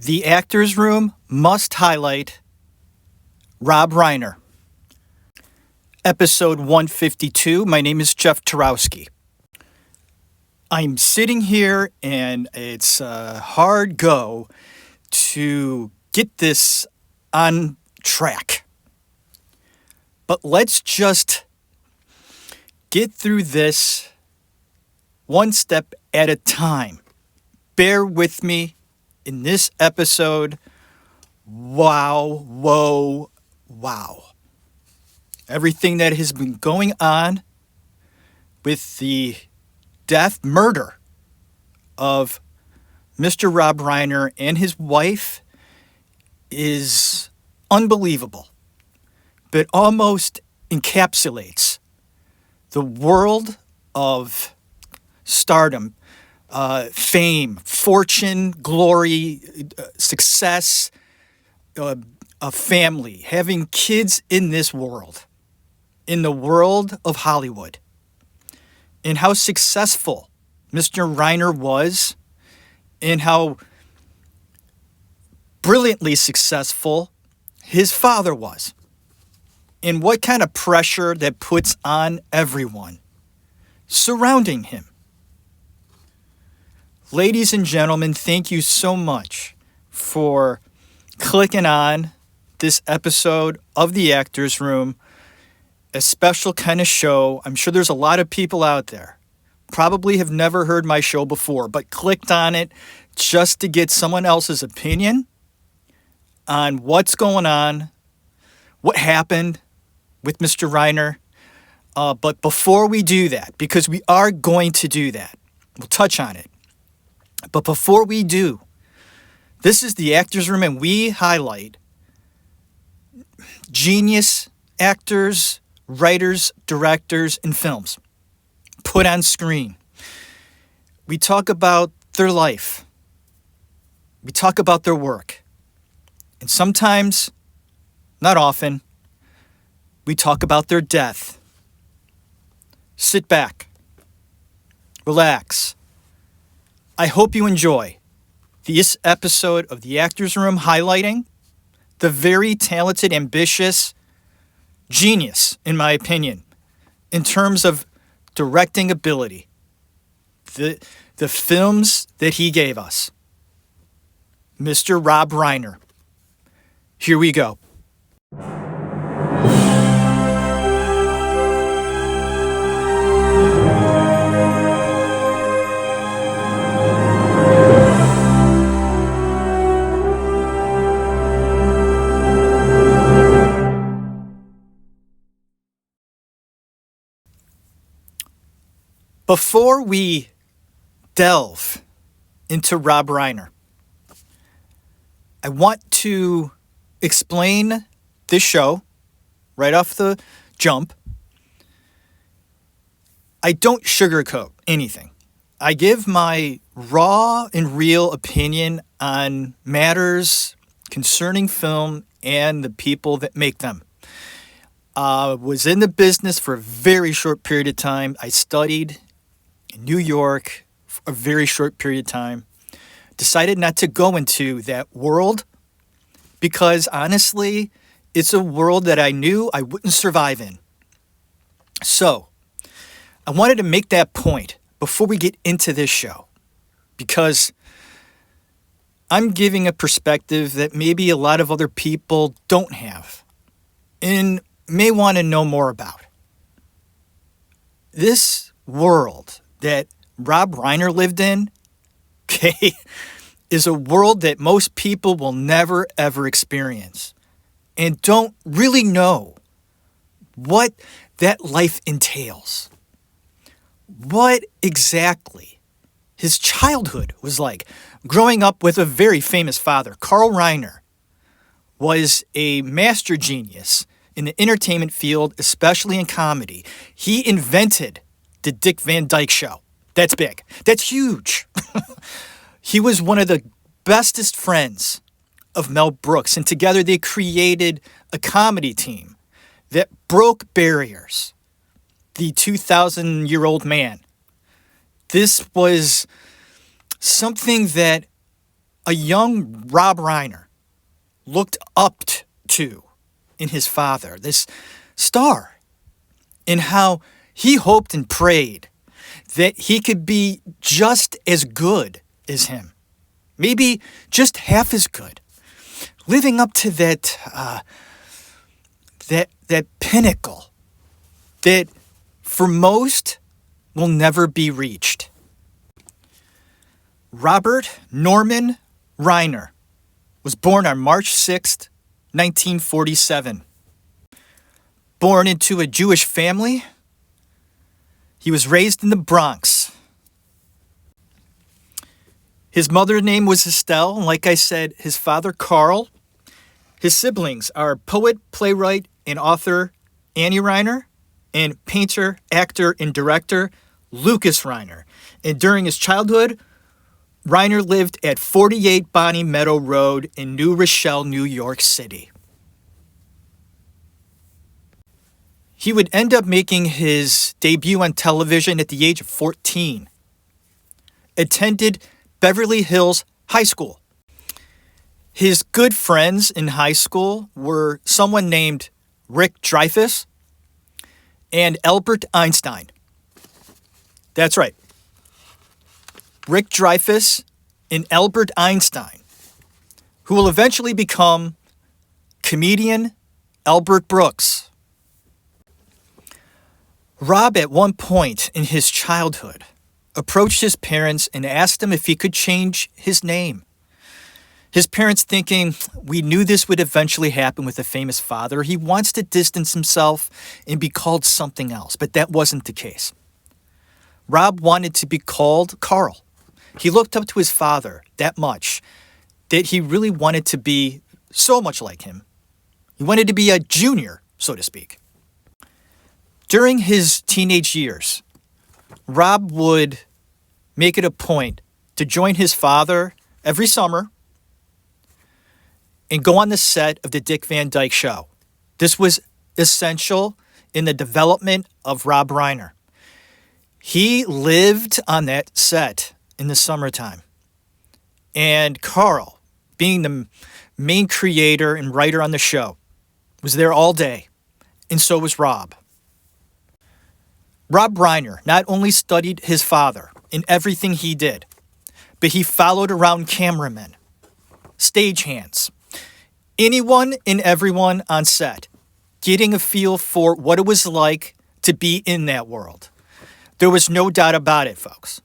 The Actors Room must highlight Rob Reiner. Episode 152. My name is Jeff Tarowski. I'm sitting here and it's a hard go to get this on track. But let's just get through this one step at a time. Bear with me in this episode. Wow. Everything that has been going on with the murder of Mr. Rob Reiner and his wife is unbelievable, but almost encapsulates the world of stardom, fame, fortune, glory, success, a family, having kids in this world, in the world of Hollywood, and how successful Mr. Reiner was, and how brilliantly successful his father was, and what kind of pressure that puts on everyone surrounding him. Ladies and gentlemen, thank you so much for clicking on this episode of The Actors Room, a special kind of show. I'm sure there's a lot of people out there probably have never heard my show before, but clicked on it just to get someone else's opinion on what's going on, what happened with Mr. Reiner. But before we do that, because we are going to do that, we'll touch on it. But before we do, this is The Actors Room, and we highlight genius actors, writers, directors in films put on screen. We talk about their life. We talk about their work. And sometimes, not often, we talk about their death. Sit back. Relax. I hope you enjoy this episode of The Actors Room highlighting the very talented, ambitious genius, in my opinion, in terms of directing ability. The films that he gave us. Mr. Rob Reiner. Here we go. Before we delve into Rob Reiner, I want to explain this show right off the jump. I don't sugarcoat anything. I give my raw and real opinion on matters concerning film and the people that make them. Was in the business for a very short period of time. I studied in New York for a very short period of time. Decided not to go into that world because honestly, it's a world that I knew I wouldn't survive in. So, I wanted to make that point before we get into this show because I'm giving a perspective that maybe a lot of other people don't have and may want to know more about. This world that Rob Reiner lived in, okay, is a world that most people will never, ever experience and don't really know what that life entails. What exactly his childhood was like. Growing up with a very famous father, Carl Reiner was a master genius in the entertainment field, especially in comedy. He invented the Dick Van Dyke Show. That's big. That's huge. He was one of the bestest friends of Mel Brooks, and together they created a comedy team that broke barriers. The 2,000-year-old man. This was something that a young Rob Reiner looked up to in his father, this star, and how he hoped and prayed that he could be just as good as him, maybe just half as good, living up to that pinnacle that for most will never be reached. Robert Norman Reiner was born on March 6th, 1947. Born into a Jewish family, he was raised in the Bronx. His mother's name was Estelle, and like I said, his father Carl. His siblings are poet, playwright, and author Annie Reiner, and painter, actor, and director Lucas Reiner. And during his childhood, Reiner lived at 48 Bonnie Meadow Road in New Rochelle, New York City. He would end up making his debut on television at the age of 14. Attended Beverly Hills High School. His good friends in high school were someone named Rick Dreyfuss and Albert Einstein. That's right. Rick Dreyfuss and Albert Einstein, who will eventually become comedian Albert Brooks. Rob, at one point in his childhood, approached his parents and asked them if he could change his name. His parents thinking, we knew this would eventually happen with a famous father. He wants to distance himself and be called something else, but that wasn't the case. Rob wanted to be called Carl. He looked up to his father that much that he really wanted to be so much like him. He wanted to be a junior, so to speak. During his teenage years, Rob would make it a point to join his father every summer and go on the set of the Dick Van Dyke Show. This was essential in the development of Rob Reiner. He lived on that set in the summertime. And Carl, being the main creator and writer on the show, was there all day. And so was Rob. Rob Reiner not only studied his father in everything he did, but he followed around cameramen, stagehands, anyone and everyone on set, getting a feel for what it was like to be in that world. There was no doubt about it, folks.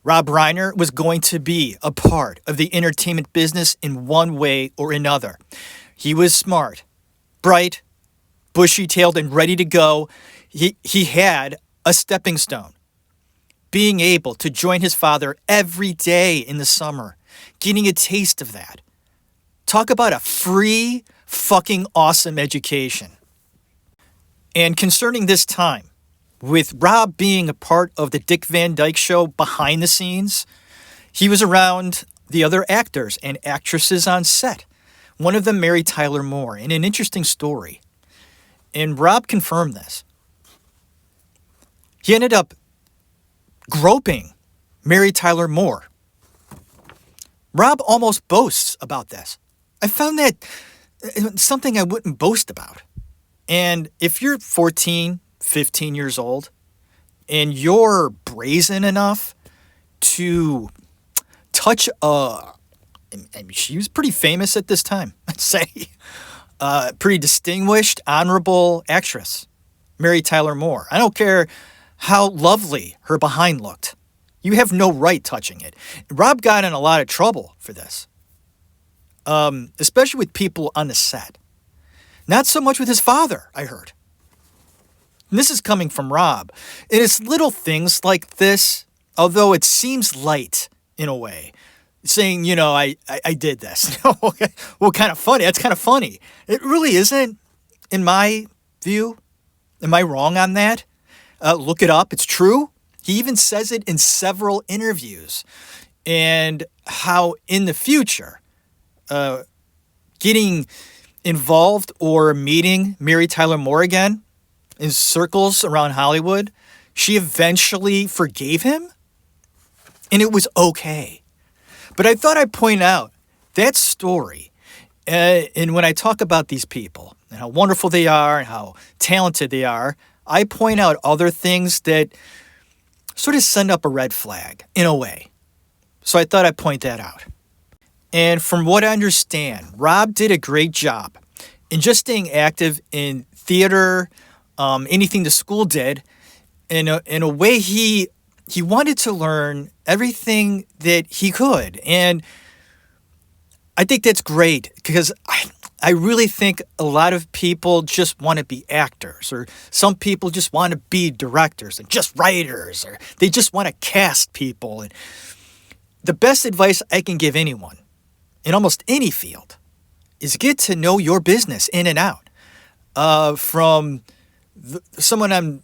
Rob Reiner was going to be a part of the entertainment business in one way or another. He was smart, bright, bushy-tailed, and ready to go. He had a stepping stone, being able to join his father every day in the summer, getting a taste of that. Talk about a free, fucking awesome education. And concerning this time, with Rob being a part of the Dick Van Dyke Show behind the scenes, he was around the other actors and actresses on set. One of them, Mary Tyler Moore, in an interesting story. And Rob confirmed this. He ended up groping Mary Tyler Moore. Rob almost boasts about this. I found that something I wouldn't boast about. And if you're 14, 15 years old, and you're brazen enough to touch she was pretty famous at this time, I'd say, pretty distinguished, honorable actress, Mary Tyler Moore. I don't care how lovely her behind looked. You have no right touching it. Rob got in a lot of trouble for this, especially with people on the set. Not so much with his father, I heard. And this is coming from Rob. And it's little things like this, although it seems light in a way, saying, I did this. Well, kind of funny. That's kind of funny. It really isn't, in my view. Am I wrong on that? Look it up. It's true. He even says it in several interviews. And how in the future, getting involved or meeting Mary Tyler Moore again in circles around Hollywood, she eventually forgave him, and it was okay. But I thought I'd point out that story. And when I talk about these people and how wonderful they are and how talented they are, I point out other things that sort of send up a red flag in a way. So I thought I'd point that out. And from what I understand, Rob did a great job in just staying active in theater, anything the school did. In a way, he wanted to learn everything that he could. And I think that's great because I really think a lot of people just want to be actors, or some people just want to be directors and just writers, or they just want to cast people. And the best advice I can give anyone in almost any field is get to know your business in and out. From someone on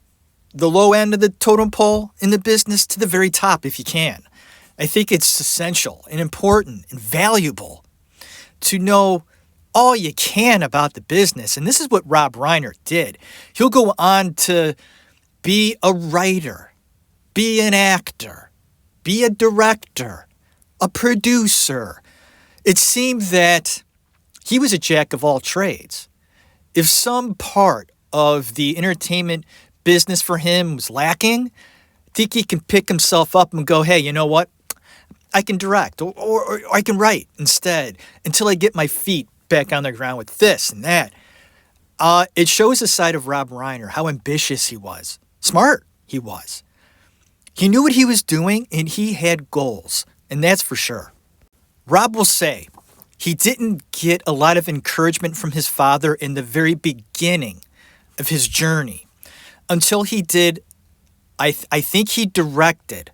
the low end of the totem pole in the business to the very top if you can. I think it's essential and important and valuable to know all you can about the business. And this is what Rob Reiner did. He'll go on to be a writer, be an actor, be a director, a producer. It seemed that he was a jack of all trades. If some part of the entertainment business for him was lacking, I think he can pick himself up and go, hey, you know what? I can direct or I can write instead until I get my feet back on the ground with this and that. It shows a side of Rob Reiner, how ambitious he was, smart he was. He knew what he was doing and he had goals, and that's for sure. Rob will say he didn't get a lot of encouragement from his father in the very beginning of his journey until he did, I think he directed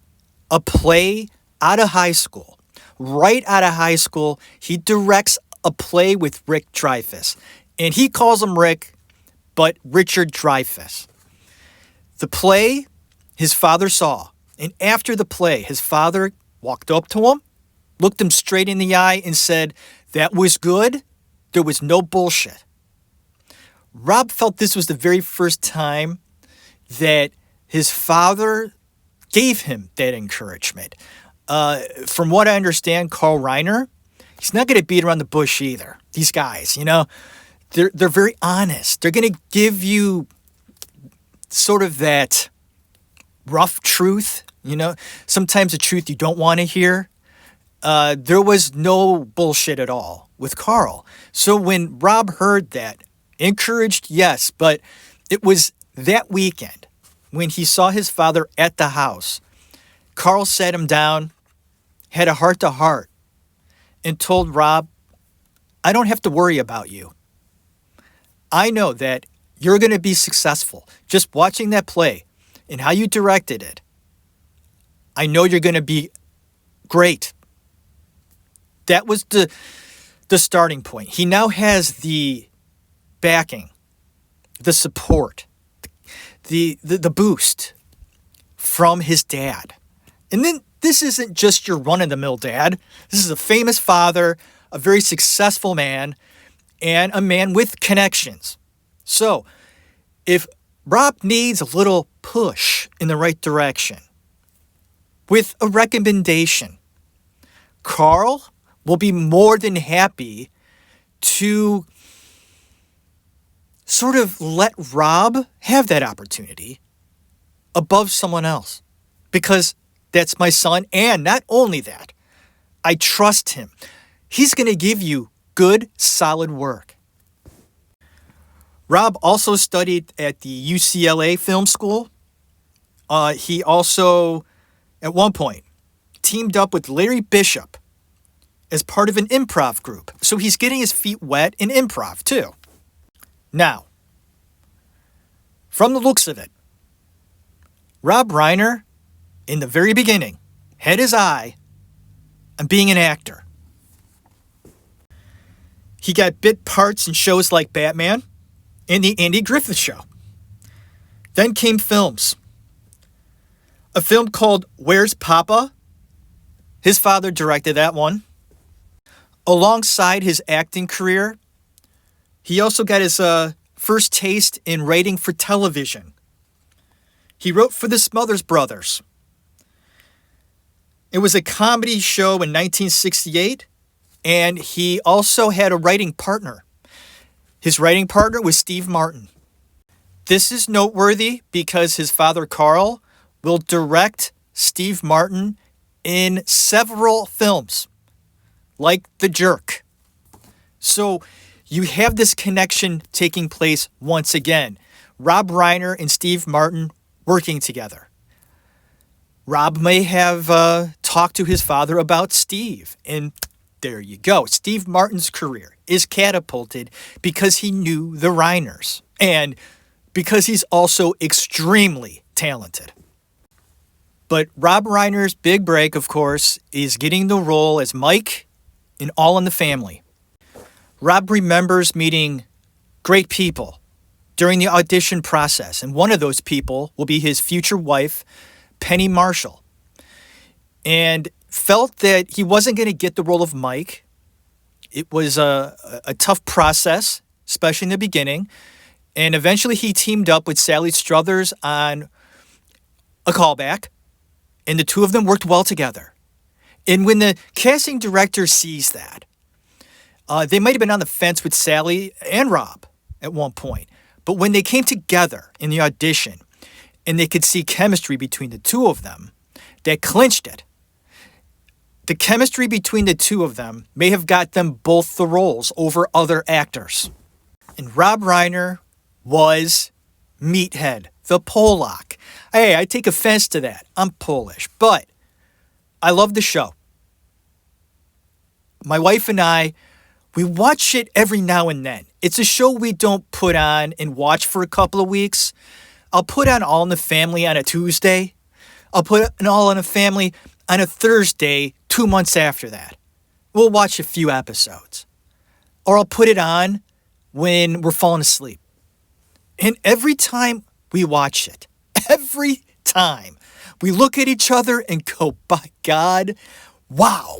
a play out of high school. Right out of high school, he directs a play with Rick Dreyfuss. And he calls him Rick, but Richard Dreyfuss. The play his father saw. And after the play, his father walked up to him, looked him straight in the eye and said, that was good. There was no bullshit. Rob felt this was the very first time that his father gave him that encouragement. From what I understand, Carl Reiner, he's not going to beat around the bush either. These guys, they're very honest. They're going to give you sort of that rough truth, sometimes the truth you don't want to hear. There was no bullshit at all with Carl. So when Rob heard that, encouraged, yes, but it was that weekend when he saw his father at the house. Carl sat him down, had a heart-to-heart, and told Rob, I don't have to worry about you. I know that you're going to be successful. Just watching that play and how you directed it, I know you're going to be great. That was the starting point. He now has the backing, the support, the boost from his dad. And then this isn't just your run-of-the-mill dad. This is a famous father, a very successful man, and a man with connections. So if Rob needs a little push in the right direction with a recommendation, Carl will be more than happy to sort of let Rob have that opportunity above someone else. Because that's my son, and not only that, I trust him. He's going to give you good, solid work. Rob also studied at the UCLA Film School. He also, at one point, teamed up with Larry Bishop as part of an improv group. So he's getting his feet wet in improv, too. Now, from the looks of it, Rob Reiner, in the very beginning, had his eye on being an actor. He got bit parts in shows like Batman and The Andy Griffith Show. Then came films. A film called Where's Papa? His father directed that one. Alongside his acting career, he also got his first taste in writing for television. He wrote for the Smothers Brothers. It was a comedy show in 1968, and he also had a writing partner. His writing partner was Steve Martin. This is noteworthy because his father, Carl, will direct Steve Martin in several films, like The Jerk. So you have this connection taking place once again. Rob Reiner and Steve Martin working together. Rob may have talked to his father about Steve, and there you go. Steve Martin's career is catapulted because he knew the Reiners, and because he's also extremely talented. But Rob Reiner's big break, of course, is getting the role as Mike in All in the Family. Rob remembers meeting great people during the audition process, and one of those people will be his future wife, Penny Marshall, and felt that he wasn't going to get the role of Mike. It was a tough process, especially in the beginning, and eventually he teamed up with Sally Struthers on a callback, and the two of them worked well together. And when the casting director sees that, they might have been on the fence with Sally and Rob at one point, but when they came together in the audition and they could see chemistry between the two of them, that clinched it. The chemistry between the two of them may have got them both the roles over other actors. And Rob Reiner was Meathead, the Polak. Hey, I take offense to that. I'm Polish, but I love the show. My wife and I, we watch it every now and then. It's a show we don't put on and watch for a couple of weeks. I'll put on All in the Family on a Tuesday. I'll put an All in the Family on a Thursday 2 months after that. We'll watch a few episodes. Or I'll put it on when we're falling asleep. And every time we watch it, every time we look at each other and go, by God, wow,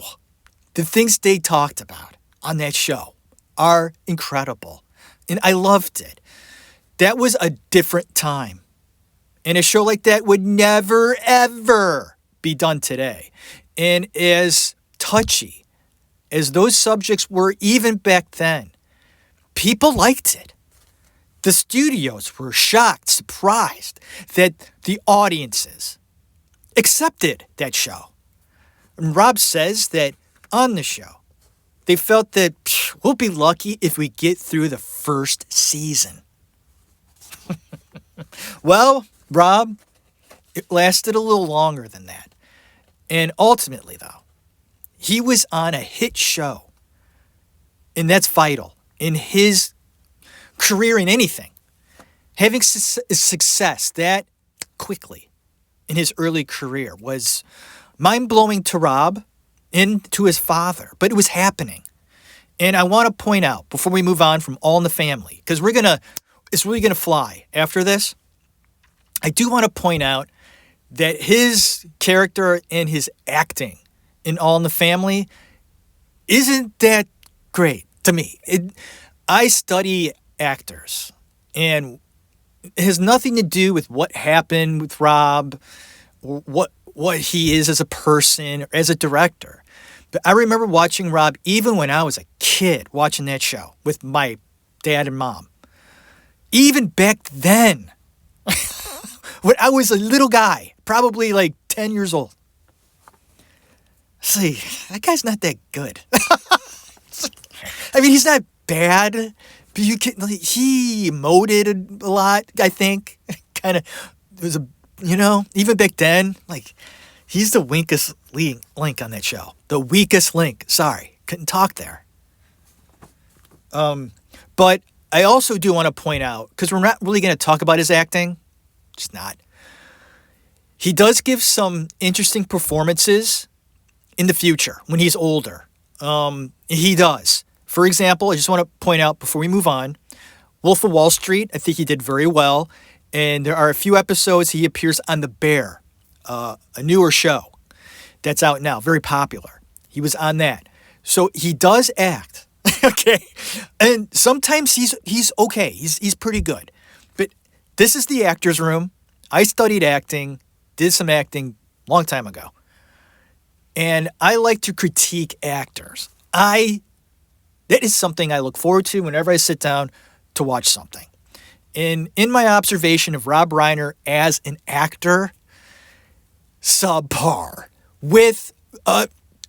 the things they talked about on that show are incredible. And I loved it. That was a different time. And a show like that would never, ever be done today. And as touchy as those subjects were even back then, people liked it. The studios were shocked, surprised that the audiences accepted that show. And Rob says that on the show, they felt that we'll be lucky if we get through the first season. Well, Rob, it lasted a little longer than that. And ultimately, though, he was on a hit show. And that's vital in his career in anything. Having success that quickly in his early career was mind-blowing to Rob and to his father, but it was happening. And I want to point out, before we move on from All in the Family, because it's really going to fly after this, I do want to point out that his character and his acting in All in the Family isn't that great to me. I study actors, and it has nothing to do with what happened with Rob or what he is as a person or as a director. But I remember watching Rob even when I was a kid, watching that show with my dad and mom. Even back then, when I was a little guy, probably like 10 years old. See, that guy's not that good. I mean, he's not bad, but he emoted a lot, I think. Kind of, it was even back then, like, he's the weakest link on that show. The weakest link. Sorry, couldn't talk there. But I also do want to point out, because we're not really going to talk about his acting. Just not. He does give some interesting performances in the future when he's older. He does. For example, I just want to point out before we move on, Wolf of Wall Street, I think he did very well. And there are a few episodes he appears on The Bear, a newer show that's out now, very popular. He was on that. So he does act. Okay. And sometimes he's okay. He's pretty good. But this is the actor's room. I studied acting, did some acting a long time ago. And I like to critique actors. That is something I look forward to whenever I sit down to watch something. And in my observation of Rob Reiner as an actor, subpar, with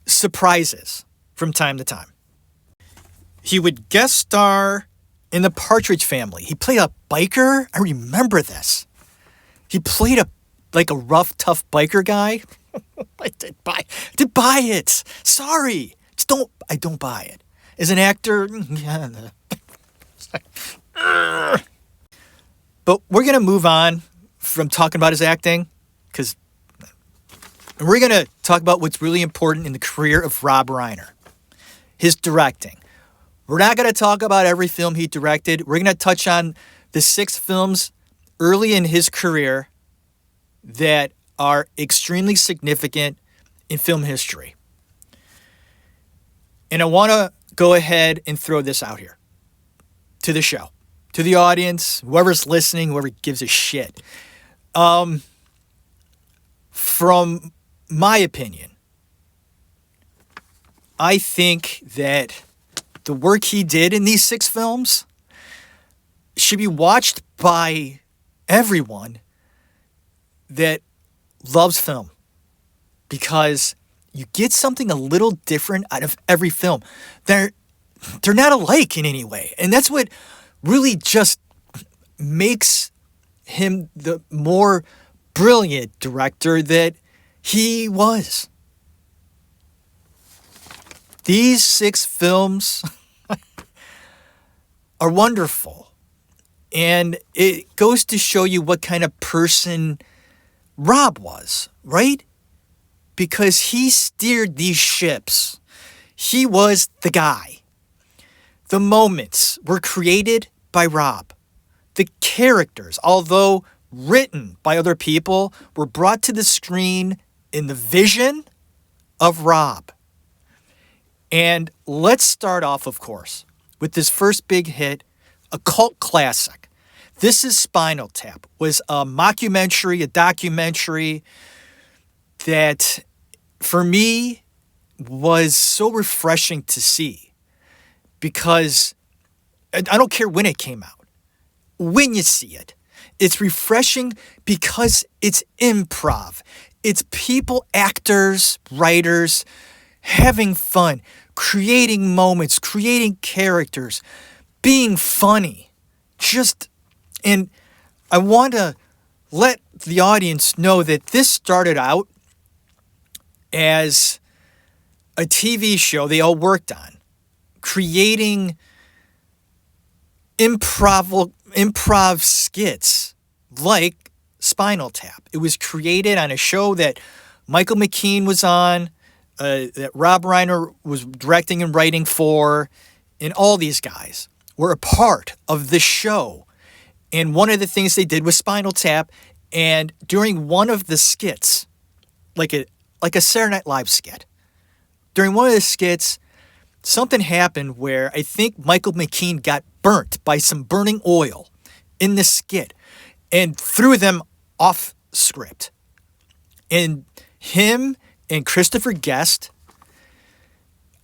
surprises from time to time. He would guest star in The Partridge Family. He played a biker. I remember this. He played a rough, tough biker guy. I did buy it. Sorry. I don't buy it. As an actor, but we're going to move on from talking about his acting, because we're going to talk about what's really important in the career of Rob Reiner, his directing. We're not going to talk about every film he directed. We're going to touch on the 6 films early in his career that are extremely significant in film history. And I want to go ahead and throw this out here to the show, to the audience, whoever's listening, whoever gives a shit. From my opinion, I think that the work he did in these 6 films should be watched by everyone that loves film, because you get something a little different out of every film. They're not alike in any way. And that's what really just makes him the more brilliant director that he was. These 6 films are wonderful. And it goes to show you what kind of person Rob was, right? Because he steered these ships. He was the guy. The moments were created by Rob. The characters, although written by other people, were brought to the screen in the vision of Rob. And let's start off, of course, with this first big hit, a cult classic. This is Spinal Tap. It was a mockumentary, a documentary that, for me, was so refreshing to see, because I don't care when it came out. When you see it, it's refreshing because it's improv. It's people, actors, writers, having fun, creating moments, creating characters, being funny. And I want to let the audience know that this started out as a TV show they all worked on, creating improv skits like Spinal Tap. It was created on a show that Michael McKean was on, that Rob Reiner was directing and writing for, and all these guys were a part of this show. And one of the things they did was Spinal Tap, and during one of the skits, like a Saturday Night Live skit, during one of the skits, something happened where I think Michael McKean got burnt by some burning oil in the skit and threw them off script. And him and Christopher Guest,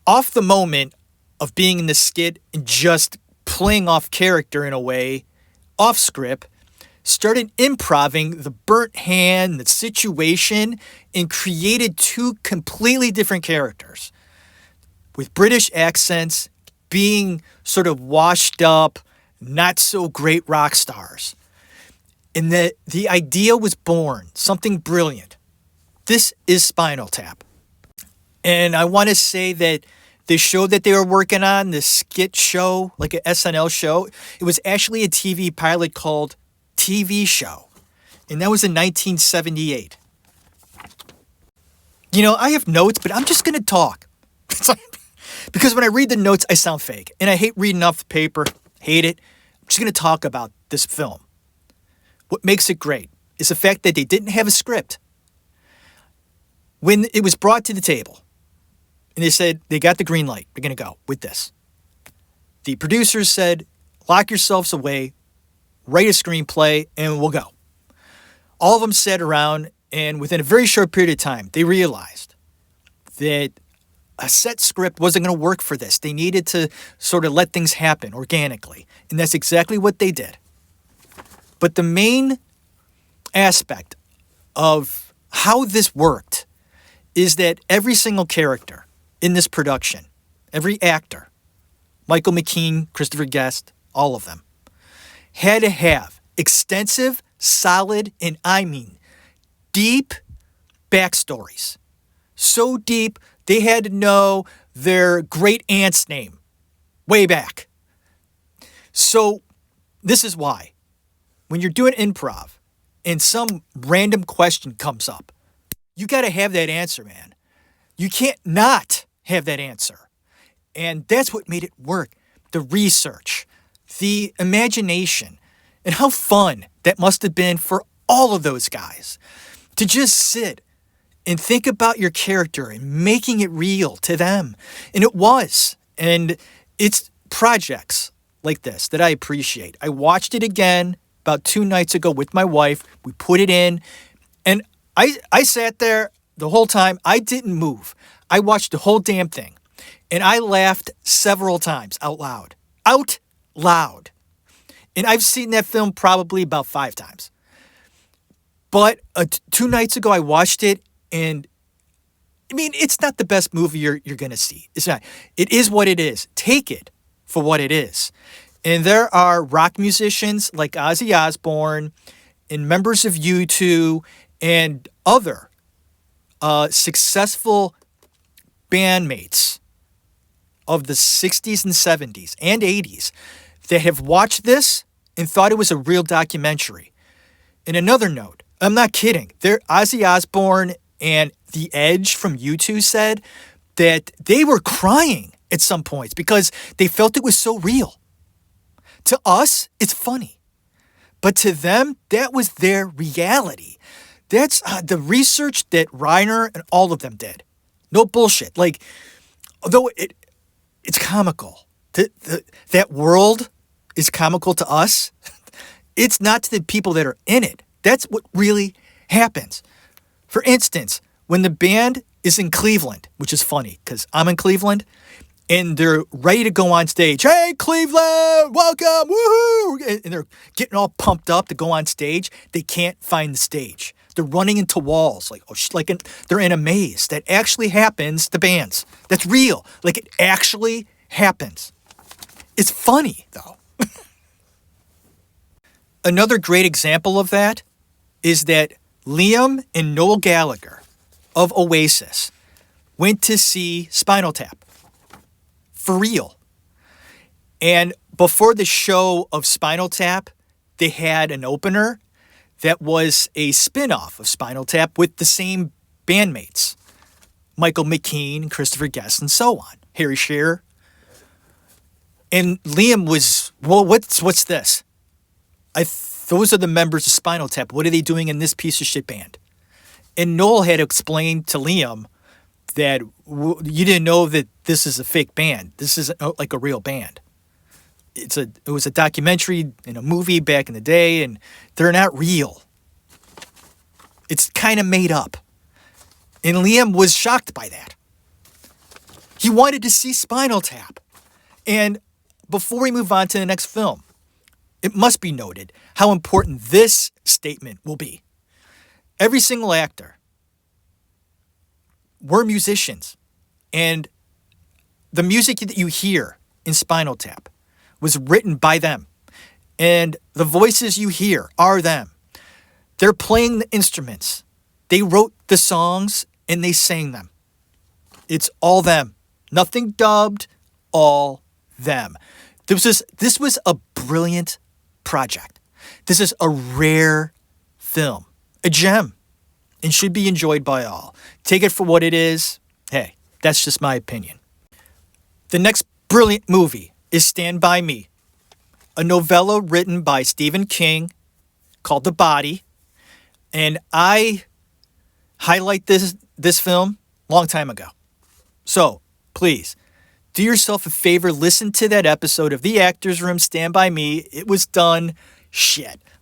off the moment of being in the skit and just playing off character in a way, off script, started improving the burnt hand, the situation, and created 2 completely different characters with British accents, being sort of washed up, not so great rock stars. And the idea was born, something brilliant. This is Spinal Tap. And I want to say that the show that they were working on, the skit show, like an SNL show, it was actually a TV pilot called TV Show. And that was in 1978. You know, I have notes, but I'm just going to talk. Because when I read the notes, I sound fake. And I hate reading off the paper. Hate it. I'm just going to talk about this film. What makes it great is the fact that they didn't have a script. When it was brought to the table, and they said they got the green light, they're going to go with this, the producers said, lock yourselves away, write a screenplay, and we'll go. All of them sat around, and within a very short period of time, they realized that a set script wasn't going to work for this. They needed to sort of let things happen organically. And that's exactly what they did. But the main aspect of how this worked is that every single character in this production, every actor, Michael McKean, Christopher Guest, all of them, had to have extensive, solid, and I mean deep backstories. So deep, they had to know their great aunt's name way back. So this is why. When you're doing improv and some random question comes up, you got to have that answer, man. You can't not have that answer. And that's what made it work. The research, the imagination, and how fun that must have been for all of those guys to just sit and think about your character and making it real to them. And it was. And it's projects like this that I appreciate. I watched it again about 2 nights ago with my wife. We put it in. And I sat there the whole time. I didn't move. I watched the whole damn thing. And I laughed several times out loud. Out loud. And I've seen that film probably about 5 times. But 2 nights ago, I watched it. And I mean, it's not the best movie you're going to see. It's not. It is what it is. Take it for what it is. And there are rock musicians like Ozzy Osbourne and members of U2 and other successful bandmates of the 60s and 70s and 80s that have watched this and thought it was a real documentary. And another note, I'm not kidding. Ozzy Osbourne and The Edge from U2 said that they were crying at some points because they felt it was so real. To us, it's funny. But to them, that was their reality. That's the research that Reiner and all of them did. No bullshit. Like, although it's comical. That world is comical to us. It's not to the people that are in it. That's what really happens. For instance, when the band is in Cleveland, which is funny because I'm in Cleveland, and they're ready to go on stage. Hey, Cleveland, welcome, woohoo! And they're getting all pumped up to go on stage. They can't find the stage. They're running into walls, they're in a maze. That actually happens to bands. That's real. Like, it actually happens. It's funny, though. Another great example of that is that Liam and Noel Gallagher of Oasis went to see Spinal Tap. For real. And before the show of Spinal Tap, they had an opener that was a spin-off of Spinal Tap with the same bandmates. Michael McKean, Christopher Guest, and so on. Harry Shearer. And Liam was, well, what's this? Those are the members of Spinal Tap. What are they doing in this piece of shit band? And Noel had explained to Liam that you didn't know that this is a fake band. This isn't like a real band. It was a documentary and a movie back in the day, and they're not real. It's kind of made up. And Liam was shocked by that. He wanted to see Spinal Tap. And before we move on to the next film, it must be noted how important this statement will be. Every single actor were musicians, and the music that you hear in Spinal Tap was written by them, and the voices you hear are them. They're playing the instruments. They wrote the songs, and they sang them. It's all them. Nothing dubbed, all them. This was a brilliant project. This is a rare film, a gem, and should be enjoyed by all. Take it for what it is. Hey, that's just my opinion. The next brilliant movie is Stand By Me, a novella written by Stephen King called The Body. And I highlight this film a long time ago. So, please, do yourself a favor, listen to that episode of The Actors Room, Stand By Me. It was done,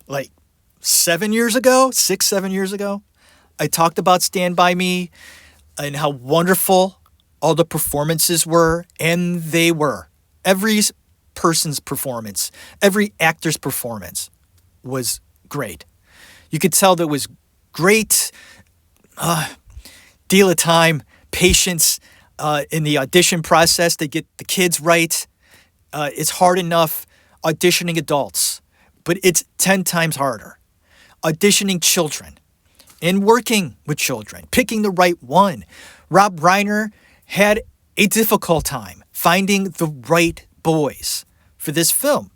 like 7 years ago, 6, 7 years ago. I talked about Stand By Me. and how wonderful all the performances were, and they were. Every person's performance, every actor's performance was great. You could tell there was great deal of time, patience in the audition process to get the kids right. It's hard enough auditioning adults, but it's 10 times harder. Auditioning children and working with children, picking the right one. Rob Reiner had a difficult time finding the right boys for this film.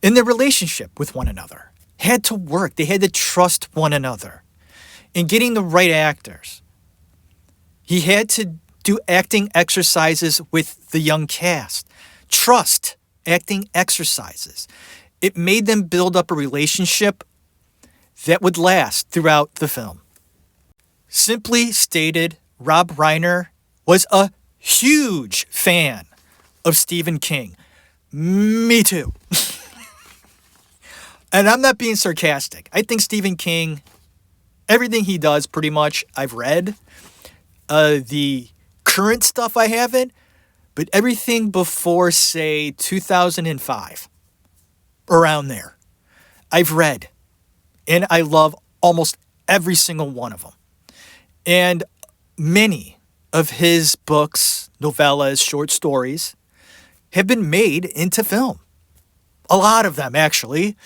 In their relationship with one another, had to work. They had to trust one another. In getting the right actors, he had to do acting exercises with the young cast. Trust acting exercises. It made them build up a relationship that would last throughout the film. Simply stated, Rob Reiner was a huge fan of Stephen King. Me too. And I'm not being sarcastic. I think Stephen King, everything he does pretty much I've read. The current stuff I haven't, but everything before, say, 2005, around there, I've read. And I love almost every single one of them. And many of his books, novellas, short stories have been made into film. A lot of them, actually.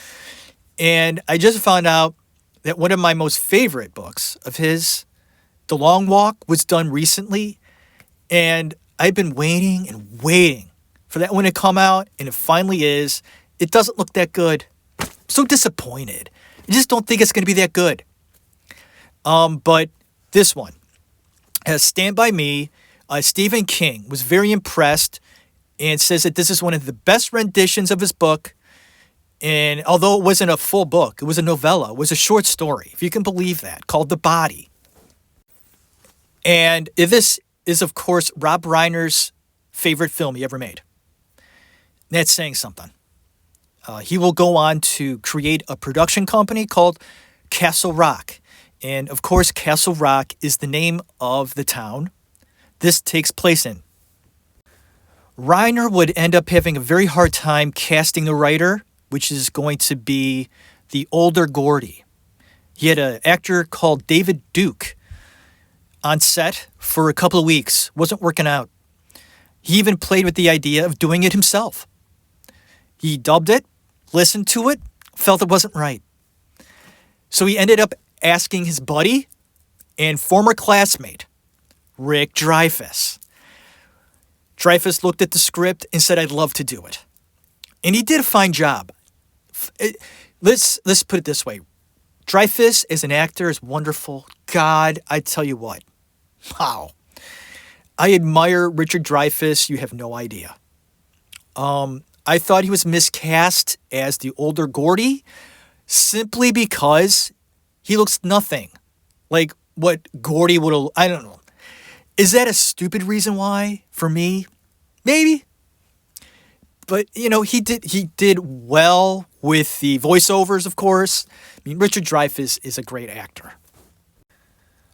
And I just found out that one of my most favorite books of his, The Long Walk, was done recently. And I've been waiting and waiting for that one to come out. And it finally is. It doesn't look that good. I'm so disappointed. I just don't think it's going to be that good. But this one, Stand By Me, Stephen King was very impressed and says that this is one of the best renditions of his book. And although it wasn't a full book, it was a novella, it was a short story, if you can believe that, called The Body. And this is, of course, Rob Reiner's favorite film he ever made. That's saying something. He will go on to create a production company called Castle Rock. And, of course, Castle Rock is the name of the town this takes place in. Reiner would end up having a very hard time casting the writer, which is going to be the older Gordy. He had an actor called David Duke on set for a couple of weeks. Wasn't working out. He even played with the idea of doing it himself. He dubbed it, listened to it, felt it wasn't right. So he ended up asking his buddy and former classmate, Rick Dreyfuss. Dreyfuss looked at the script and said, I'd love to do it. And he did a fine job. Let's put it this way. Dreyfuss as an actor is wonderful. God, I tell you what. Wow. I admire Richard Dreyfuss. You have no idea. I thought he was miscast as the older Gordy simply because he looks nothing like what Gordy would have. I don't know. Is that a stupid reason why for me? Maybe. But, you know, he did well with the voiceovers, of course. I mean, Richard Dreyfuss is a great actor.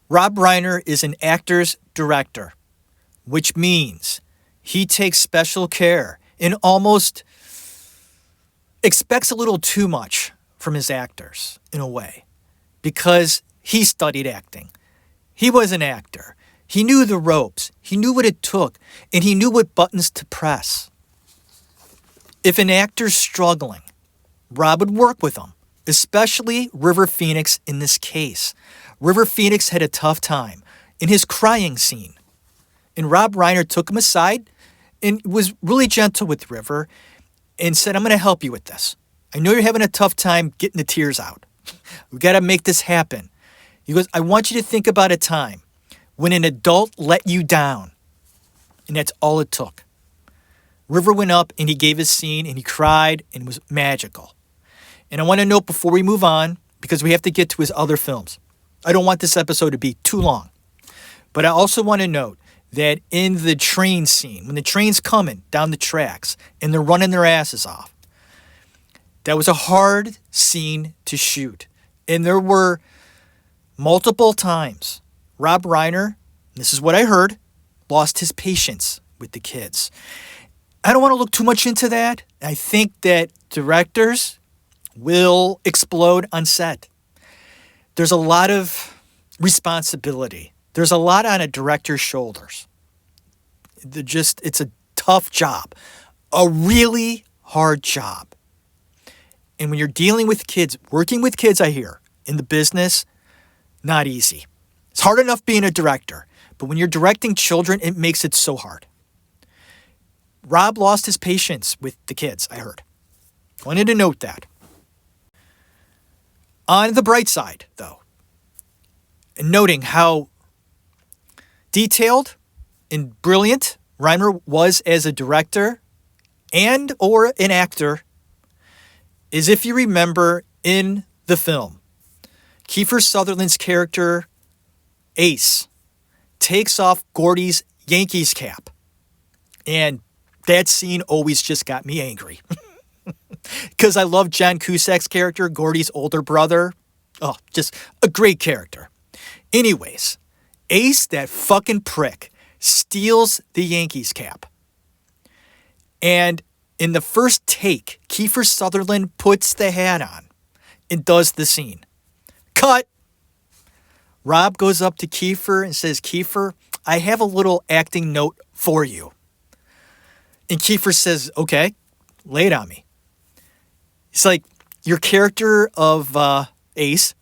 Rob Reiner is an actor's director, which means he takes special care and almost expects a little too much from his actors, in a way, because he studied acting. He was an actor. He knew the ropes. He knew what it took, and he knew what buttons to press. If an actor's struggling, Rob would work with him, especially River Phoenix in this case. River Phoenix had a tough time in his crying scene, and Rob Reiner took him aside and was really gentle with River and said, I'm going to help you with this. I know you're having a tough time getting the tears out. We've got to make this happen. He goes, I want you to think about a time when an adult let you down. And that's all it took. River went up and he gave his scene and he cried and it was magical. And I want to note before we move on, because we have to get to his other films. I don't want this episode to be too long. But I also want to note that in the train scene, when the train's coming down the tracks and they're running their asses off, that was a hard scene to shoot. And there were multiple times Rob Reiner, this is what I heard, lost his patience with the kids. I don't want to look too much into that. I think that directors will explode on set. There's a lot of responsibility. There's a lot on a director's shoulders. It's a tough job, a really hard job. And when you're dealing with kids, working with kids, I hear, in the business, not easy. It's hard enough being a director, but when you're directing children, it makes it so hard. Rob lost his patience with the kids, I heard. Wanted to note that. On the bright side, though, and noting how detailed and brilliant Reiner was as a director and or an actor, is if you remember in the film, Kiefer Sutherland's character, Ace, takes off Gordy's Yankees cap. And that scene always just got me angry. Because I love John Cusack's character, Gordy's older brother. Oh, just a great character. Anyways, Ace, that fucking prick, steals the Yankees cap. And in the first take, Kiefer Sutherland puts the hat on and does the scene. Cut. Rob goes up to Kiefer and says, Kiefer, I have a little acting note for you. And Kiefer says, okay, lay it on me. He's like, your character of Ace,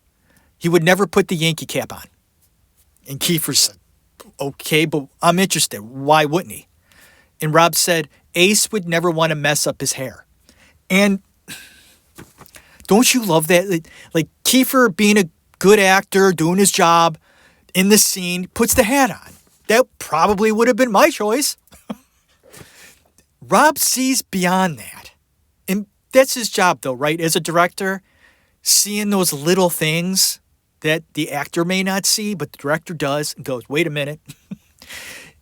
he would never put the Yankee cap on. And Kiefer said, okay, but I'm interested. Why wouldn't he? And Rob said, Ace would never want to mess up his hair. And don't you love that? Like Kiefer being a good actor, doing his job in the scene, puts the hat on. That probably would have been my choice. Rob sees beyond that. And that's his job though, right? As a director, seeing those little things that the actor may not see, but the director does, and goes, wait a minute.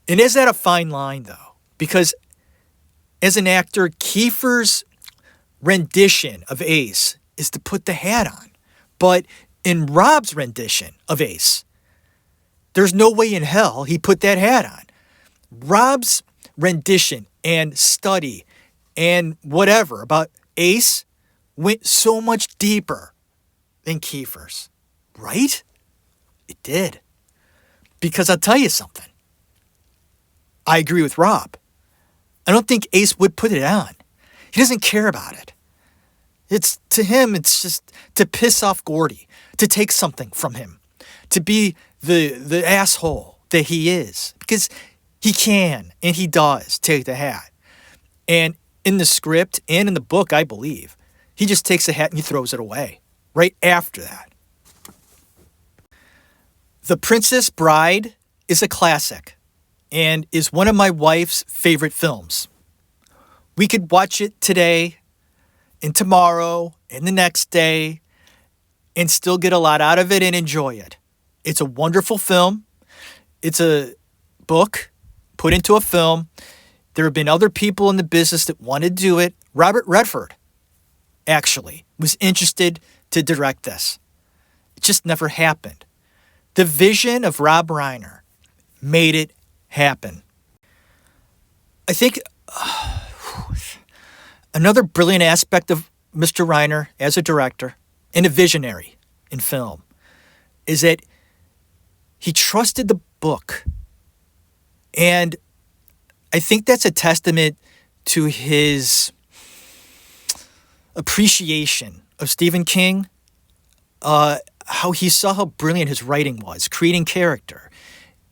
And is that a fine line though? Because as an actor, Kiefer's rendition of Ace is to put the hat on. But in Rob's rendition of Ace, there's no way in hell he put that hat on. Rob's rendition and study and whatever about Ace went so much deeper than Kiefer's. Right? It did. Because I'll tell you something. I agree with Rob. I don't think Ace would put it on. He doesn't care about it. To him, it's just to piss off Gordy, to take something from him, to be the asshole that he is. Because he can, and he does, take the hat. And in the script and in the book, I believe, he just takes the hat and he throws it away right after that. The Princess Bride is a classic and is one of my wife's favorite films. We could watch it today and tomorrow and the next day and still get a lot out of it and enjoy it. It's a wonderful film. It's a book put into a film. There have been other people in the business that want to do it. Robert Redford, actually, was interested to direct this. It just never happened. The vision of Rob Reiner made it happen. I think another brilliant aspect of Mr. Reiner as a director and a visionary in film is that he trusted the book. And I think that's a testament to his appreciation of Stephen King, how he saw how brilliant his writing was, creating character.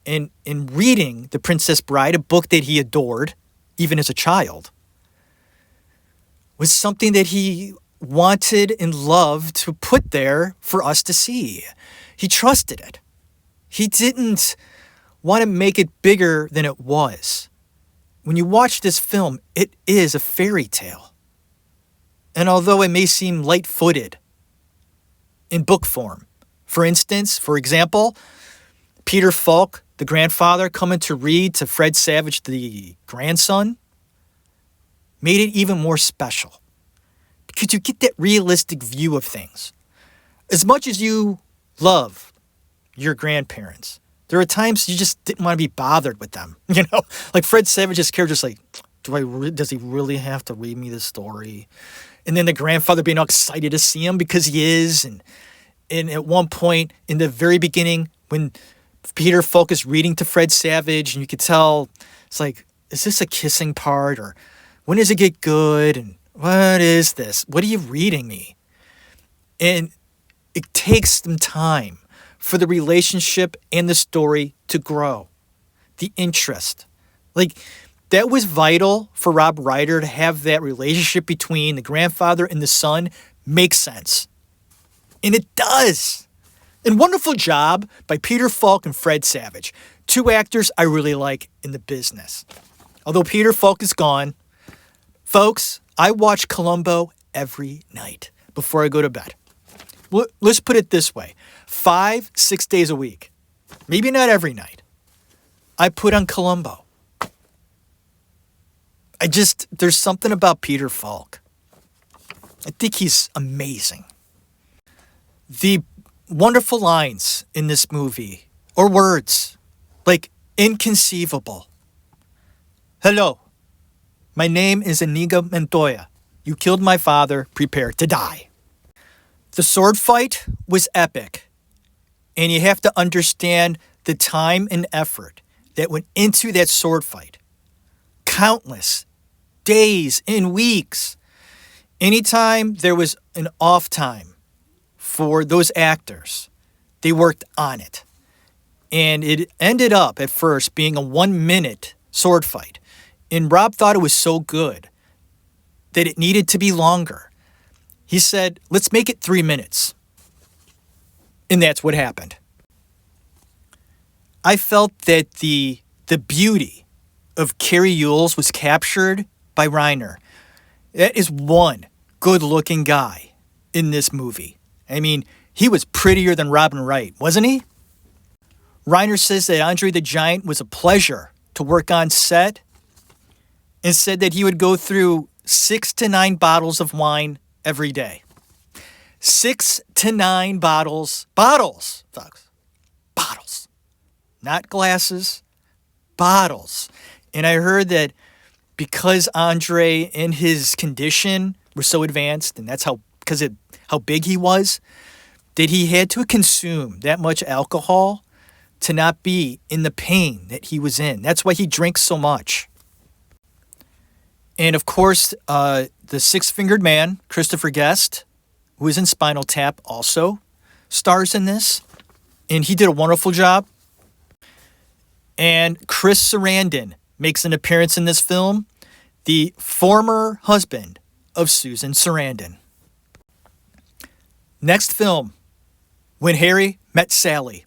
And in reading The Princess Bride, a book that he adored, even as a child, was something that he wanted and loved to put there for us to see. He trusted it. He didn't want to make it bigger than it was. When you watch this film, it is a fairy tale. And although it may seem light-footed in book form, for example, Peter Falk, the grandfather, coming to read to Fred Savage, the grandson, made it even more special. Because you get that realistic view of things. As much as you love your grandparents, There are times you just didn't want to be bothered with them. Like Fred Savage's character's like, does he really have to read me this story? And then the grandfather being all excited to see him because he is. And at one point in the very beginning, when Peter Falk is reading to Fred Savage, and you could tell, it's like, is this a kissing part? Or when does it get good? And what is this? What are you reading me? And it takes some time for the relationship and the story to grow. The interest. Like, that was vital for Rob Reiner to have that relationship between the grandfather and the son make sense. And it does. And wonderful job by Peter Falk and Fred Savage. Two actors I really like in the business. Although Peter Falk is gone, folks, I watch Columbo every night before I go to bed. Let's put it this way. 5-6 days a week. Maybe not every night. I put on Columbo. There's something about Peter Falk. I think he's amazing. The wonderful lines in this movie, or words, like inconceivable. Hello, my name is Inigo Montoya. You killed my father, prepare to die. The sword fight was epic, and you have to understand the time and effort that went into that sword fight. Countless days and weeks. Anytime there was an off time for those actors, they worked on it. And it ended up at first being a 1-minute sword fight. And Rob thought it was so good that it needed to be longer. He said, let's make it 3 minutes. And that's what happened. I felt that the beauty of Carrie Yules was captured by Reiner. That is one good-looking guy in this movie. I mean, he was prettier than Robin Wright, wasn't he? Reiner says that Andre the Giant was a pleasure to work on set, and said that he would go through 6 to 9 bottles of wine every day. 6 to 9 bottles. Bottles, folks. Bottles. Not glasses. Bottles. And I heard that because Andre and his condition were so advanced, and that's because of how big he was, that he had to consume that much alcohol to not be in the pain that he was in. That's why he drinks so much. And of course, the six-fingered man, Christopher Guest, who is in Spinal Tap, also stars in this. And he did a wonderful job. And Chris Sarandon makes an appearance in this film, the former husband of Susan Sarandon. Next film, When Harry Met Sally,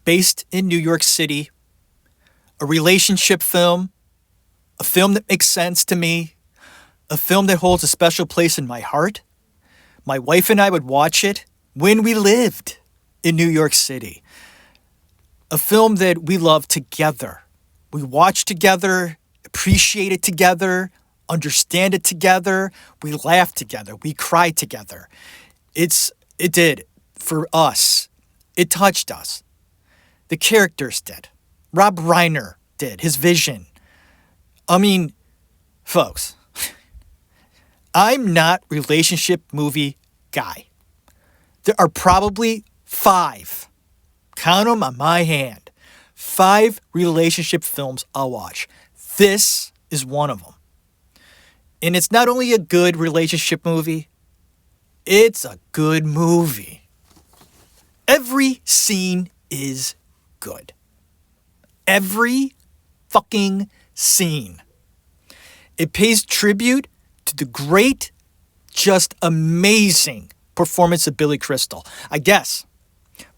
based in New York City. A relationship film, a film that makes sense to me, a film that holds a special place in my heart. My wife and I would watch it when we lived in New York City. A film that we love together. We watch together, appreciate it together, understand it together. We laugh together. We cry together. It did for us. It touched us. The characters did. Rob Reiner did. His vision. I mean, folks, I'm not relationship movie guy. There are probably 5. Count them on my hand. 5 relationship films I'll watch. This is one of them. And it's not only a good relationship movie, it's a good movie. Every scene is good. Every fucking scene. It pays tribute to the great, just amazing performance of Billy Crystal. I guess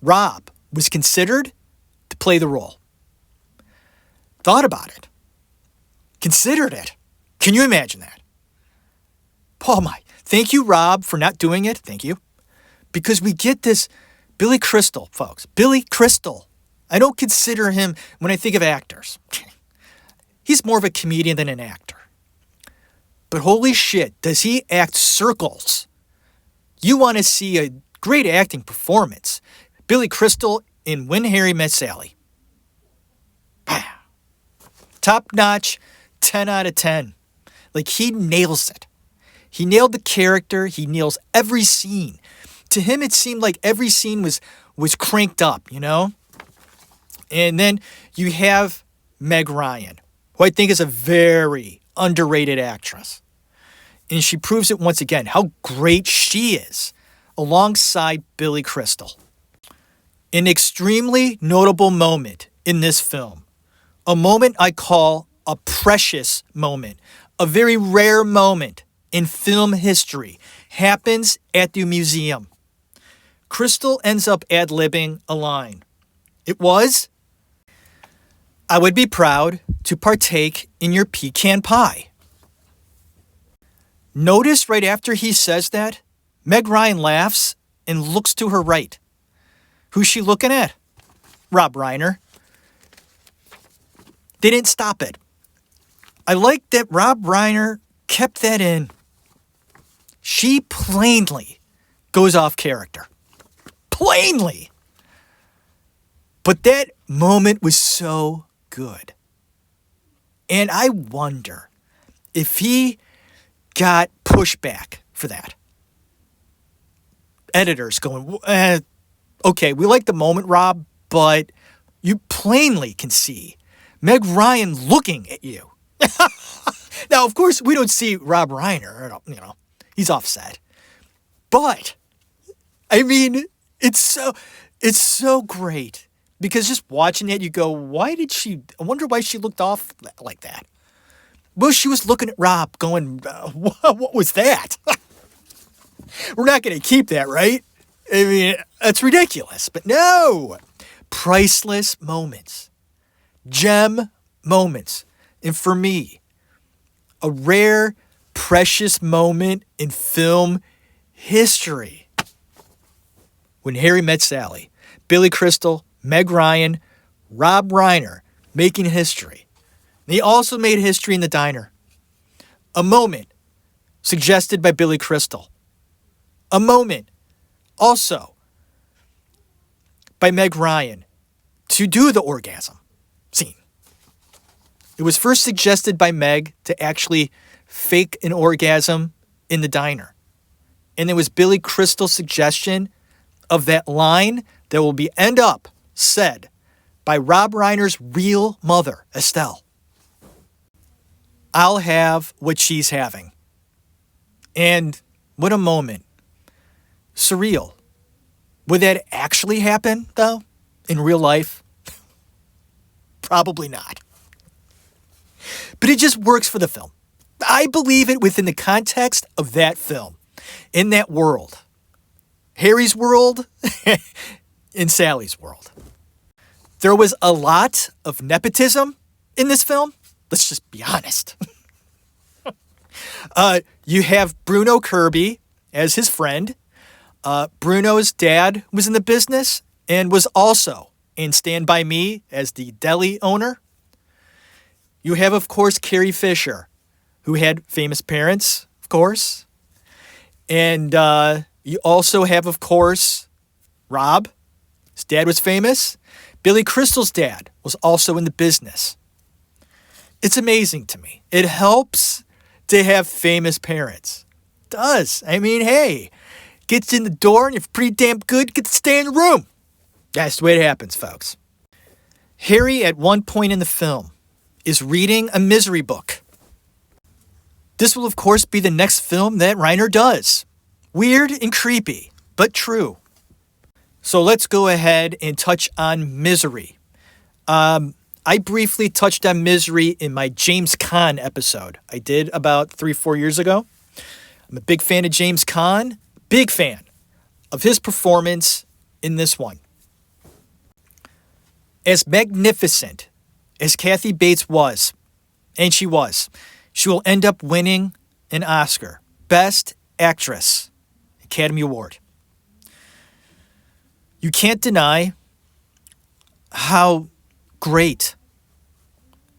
Rob was considered to play the role. Thought about it. Considered it. Can you imagine that? Oh my. Thank you, Rob, for not doing it. Thank you. Because we get this Billy Crystal, folks. Billy Crystal. I don't consider him, when I think of actors, he's more of a comedian than an actor. But holy shit, does he act circles? You want to see a great acting performance. Billy Crystal in When Harry Met Sally. Top notch, 10 out of 10. Like, he nails it. He nailed the character. He nails every scene. To him, it seemed like every scene was cranked up, you know? And then you have Meg Ryan, who I think is a very underrated actress. And she proves it once again, how great she is, alongside Billy Crystal. An extremely notable moment in this film. A moment I call a precious moment. A very rare moment in film history. Happens at the museum. Crystal ends up ad-libbing a line. It was, "I would be proud to partake in your pecan pie." Notice right after he says that, Meg Ryan laughs and looks to her right. Who's she looking at? Rob Reiner. They didn't stop it. I like that Rob Reiner kept that in. She plainly goes off character. Plainly. But that moment was so good. And I wonder if he got pushback for that. Editors going, okay, we like the moment, Rob, but you plainly can see Meg Ryan looking at you. Now, of course, we don't see Rob Reiner, you know, he's offset. But, I mean, it's so great. Because just watching it, you go, I wonder why she looked off like that. Well, she was looking at Rob going, what was that? We're not going to keep that, right? I mean, that's ridiculous. But no, priceless moments, gem moments. And for me, a rare, precious moment in film history. When Harry Met Sally, Billy Crystal, Meg Ryan, Rob Reiner making history. And he also made history in the diner. A moment suggested by Billy Crystal. A moment also by Meg Ryan to do the orgasm scene. It was first suggested by Meg to actually fake an orgasm in the diner. And it was Billy Crystal's suggestion of that line that will end up said by Rob Reiner's real mother, Estelle. I'll have what she's having. And what a moment. Surreal. Would that actually happen, though, in real life? Probably not. But it just works for the film. I believe it within the context of that film, in that world. Harry's world and Sally's world. There was a lot of nepotism in this film. Let's just be honest. You have Bruno Kirby as his friend. Bruno's dad was in the business and was also in Stand By Me as the deli owner. You have, of course, Carrie Fisher, who had famous parents, of course. And you also have, of course, Rob. His dad was famous. Billy Crystal's dad was also in the business. It's amazing to me. It helps to have famous parents. It does. I mean, hey, gets in the door and you're pretty damn good, get to stay in the room. That's the way it happens, folks. Harry, at one point in the film, is reading a misery book. This will, of course, be the next film that Reiner does. Weird and creepy, but true. So let's go ahead and touch on Misery. I briefly touched on Misery in my James Caan episode I did about 3-4 years ago. I'm a big fan of James Caan, big fan of his performance in this one. As magnificent as Kathy Bates was, and she will end up winning an Oscar, Best Actress, Academy Award. You can't deny how great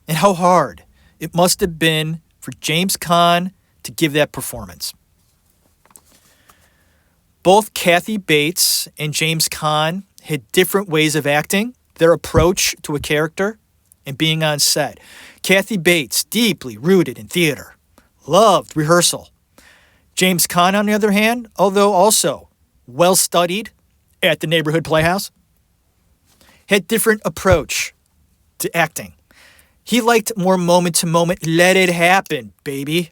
and how hard it must have been for James Caan to give that performance. Both Kathy Bates and James Caan had different ways of acting, their approach to a character, and being on set. Kathy Bates, deeply rooted in theater, loved rehearsal. James Caan, on the other hand, although also well-studied at the neighborhood playhouse, had different approach to acting. He liked more moment-to-moment, let it happen, baby.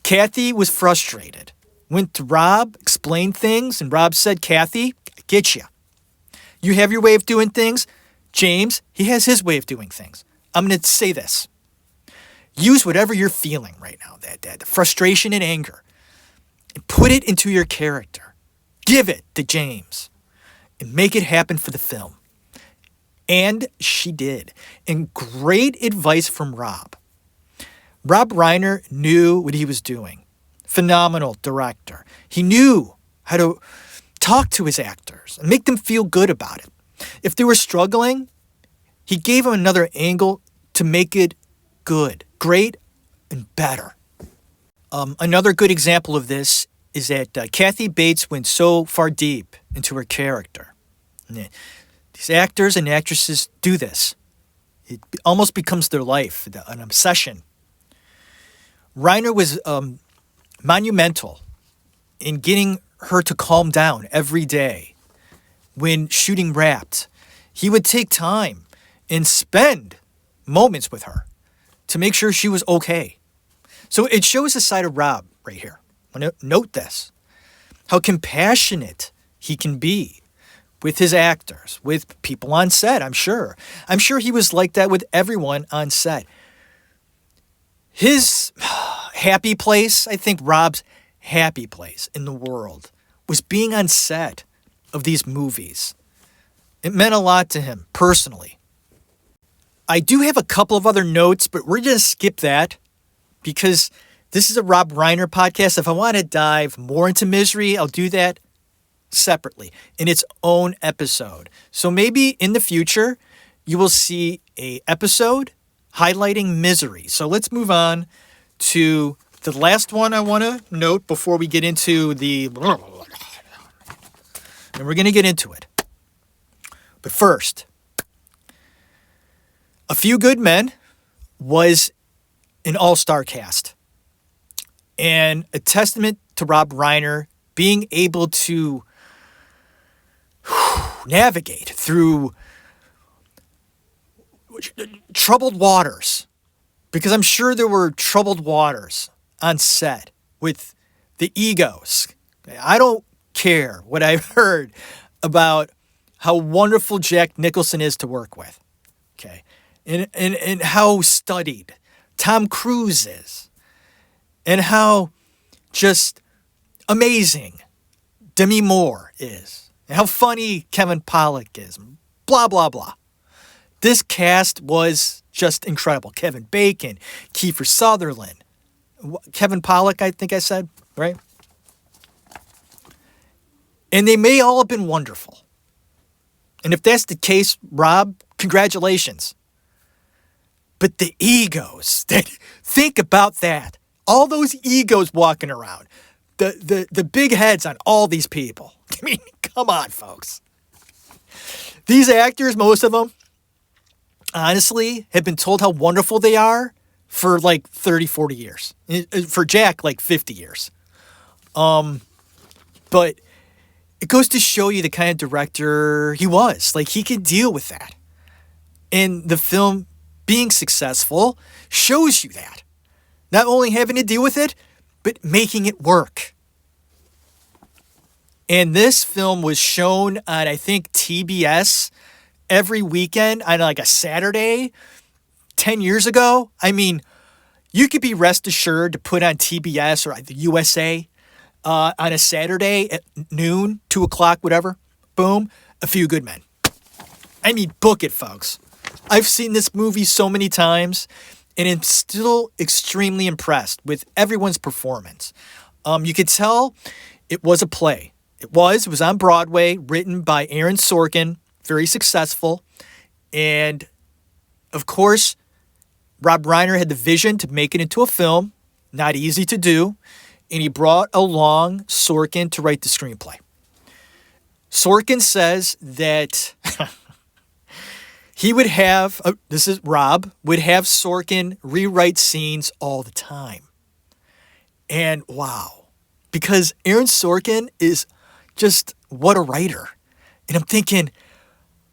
Kathy was frustrated. Went to Rob, explained things, and Rob said, Kathy, I get you. You have your way of doing things. James, he has his way of doing things. I'm going to say this. Use whatever you're feeling right now, that frustration and anger, and put it into your character. Give it to James and make it happen for the film. And she did. And great advice from Rob. Rob Reiner knew what he was doing. Phenomenal director. He knew how to talk to his actors and make them feel good about it. If they were struggling, he gave them another angle to make it good, great, and better. Another good example of this is that Kathy Bates went so far deep into her character. These actors and actresses do this. It almost becomes their life, an obsession. Reiner was monumental in getting her to calm down every day. When shooting Wrapped, he would take time and spend moments with her to make sure she was okay. So it shows the side of Rob right here. Note this, how compassionate he can be with his actors, with people on set, I'm sure. I'm sure he was like that with everyone on set. His happy place, I think Rob's happy place in the world, was being on set of these movies. It meant a lot to him personally. I do have a couple of other notes, but we're going to skip that because this is a Rob Reiner podcast. If I want to dive more into Misery, I'll do that separately in its own episode. So maybe in the future, you will see an episode highlighting Misery. So let's move on to the last one I want to note before we get into the... And we're going to get into it. But first, A Few Good Men was an all-star cast. And a testament to Rob Reiner being able to navigate through troubled waters. Because I'm sure there were troubled waters on set with the egos. I don't care what I've heard about how wonderful Jack Nicholson is to work with. Okay. And how studied Tom Cruise is. And how just amazing Demi Moore is. And how funny Kevin Pollak is. Blah, blah, blah. This cast was just incredible. Kevin Bacon, Kiefer Sutherland, Kevin Pollak, I think I said, right? And they may all have been wonderful. And if that's the case, Rob, congratulations. But the egos, think about that. All those egos walking around. The big heads on all these people. I mean, come on, folks. These actors, most of them, honestly, have been told how wonderful they are for like 30, 40 years. For Jack, like 50 years. But it goes to show you the kind of director he was. Like, he could deal with that. And the film being successful shows you that. Not only having to deal with it, but making it work. And this film was shown on, I think, TBS every weekend on like a Saturday 10 years ago. I mean, you could be rest assured to put on TBS or the USA on a Saturday at noon, 2 o'clock, whatever. Boom, A Few Good Men. I mean, book it, folks. I've seen this movie so many times, and I'm still extremely impressed with everyone's performance. You could tell it was a play. It was on Broadway, written by Aaron Sorkin, very successful. And, of course, Rob Reiner had the vision to make it into a film, not easy to do, and he brought along Sorkin to write the screenplay. Sorkin says that he would have, Rob, would have Sorkin rewrite scenes all the time. And wow, because Aaron Sorkin is just, what a writer. And I'm thinking,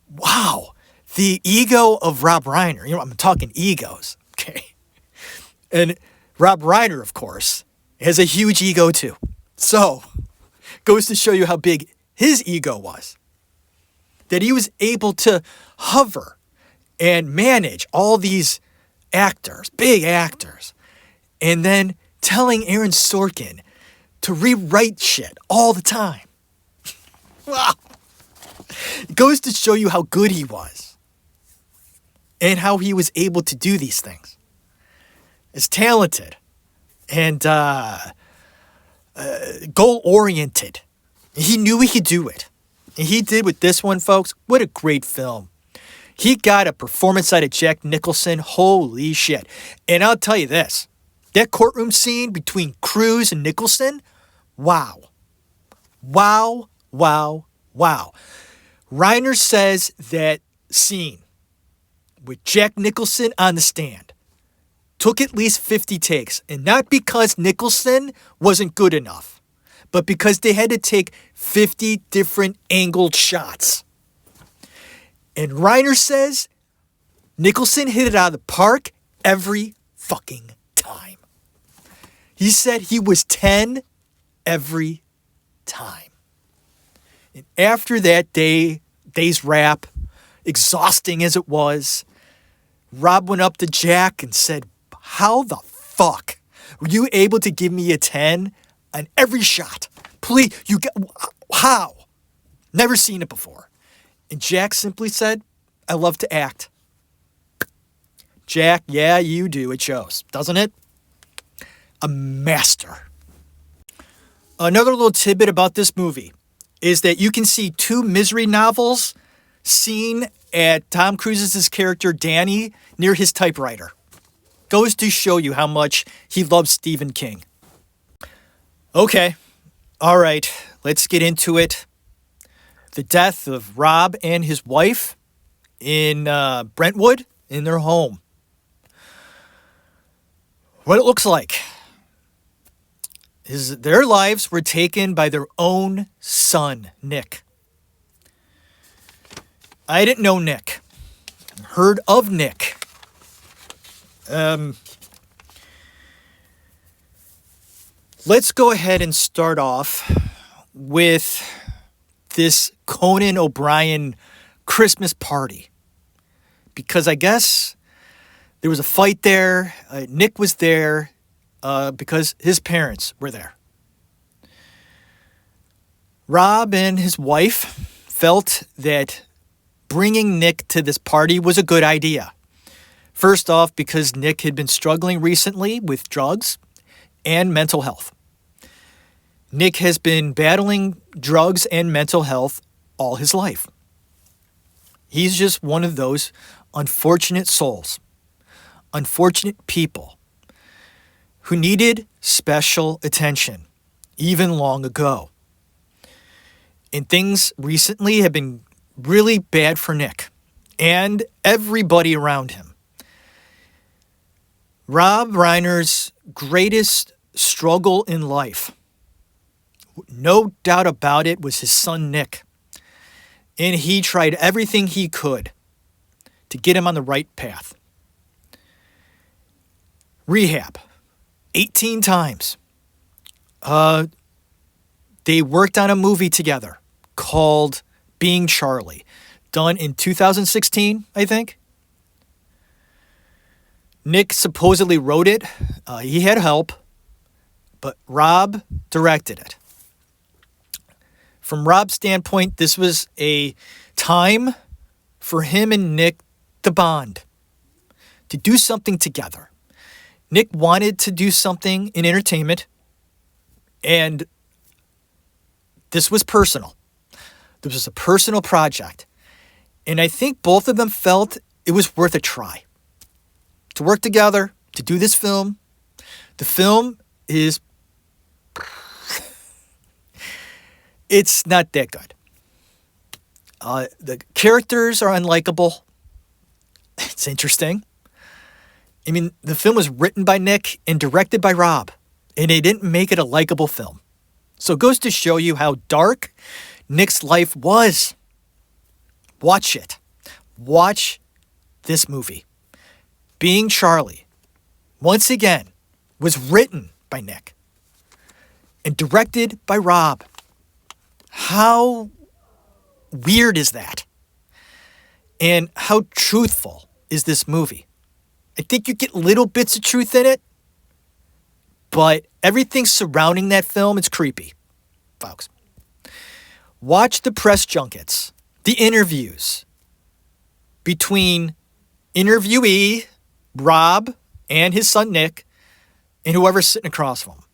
wow, the ego of Rob Reiner, I'm talking egos, okay? And Rob Reiner, of course, has a huge ego too. So, goes to show you how big his ego was. That he was able to hover and manage all these actors, big actors, and then telling Aaron Sorkin to rewrite shit all the time. Wow. It goes to show you how good he was and how he was able to do these things. As talented and goal-oriented. He knew he could do it. And he did with this one, folks. What a great film. He got a performance out of Jack Nicholson. Holy shit. And I'll tell you this. That courtroom scene between Cruise and Nicholson, wow. Wow, wow, wow. Reiner says that scene with Jack Nicholson on the stand took at least 50 takes. And not because Nicholson wasn't good enough, but because they had to take 50 different angled shots. And Reiner says Nicholson hit it out of the park every fucking time. He said he was 10 every time. And after that day's rap, exhausting as it was, Rob went up to Jack and said, how the fuck were you able to give me a 10 on every shot? Please, how? Never seen it before. And Jack simply said, I love to act. Jack, yeah, you do. It shows, doesn't it? A master. Another little tidbit about this movie is that you can see 2 misery novels seen at Tom Cruise's character Danny near his typewriter. Goes to show you how much he loves Stephen King. Okay, all right, let's get into it. The death of Rob and his wife in Brentwood in their home. What it looks like is their lives were taken by their own son, Nick. I didn't know Nick. Heard of Nick. Let's go ahead and start off with this Conan O'Brien Christmas party. Because I guess there was a fight there. Nick was there because his parents were there. Rob and his wife felt that bringing Nick to this party was a good idea. First off, because Nick had been struggling recently with drugs and mental health. Nick has been battling drugs and mental health all his life. He's just one of those unfortunate souls, unfortunate people who needed special attention even long ago. And things recently have been really bad for Nick and everybody around him. Rob Reiner's greatest struggle in life, no doubt about it, was his son Nick. And he tried everything he could to get him on the right path. Rehab, 18 times. They worked on a movie together called Being Charlie, done in 2016, I think. Nick supposedly wrote it. He had help, but Rob directed it. From Rob's standpoint, this was a time for him and Nick to bond, to do something together. Nick wanted to do something in entertainment, and this was personal. This was a personal project. And I think both of them felt it was worth a try. To work together, to do this film. The film is... it's not that good. The characters are unlikable. It's interesting. I mean, the film was written by Nick and directed by Rob, and they didn't make it a likable film. So it goes to show you how dark Nick's life was. Watch it. Watch this movie. Being Charlie, once again, was written by Nick and directed by Rob. How weird is that? And how truthful is this movie? I think you get little bits of truth in it, but everything surrounding that film is creepy, folks. Watch the press junkets, the interviews between interviewee Rob and his son Nick and whoever's sitting across from him.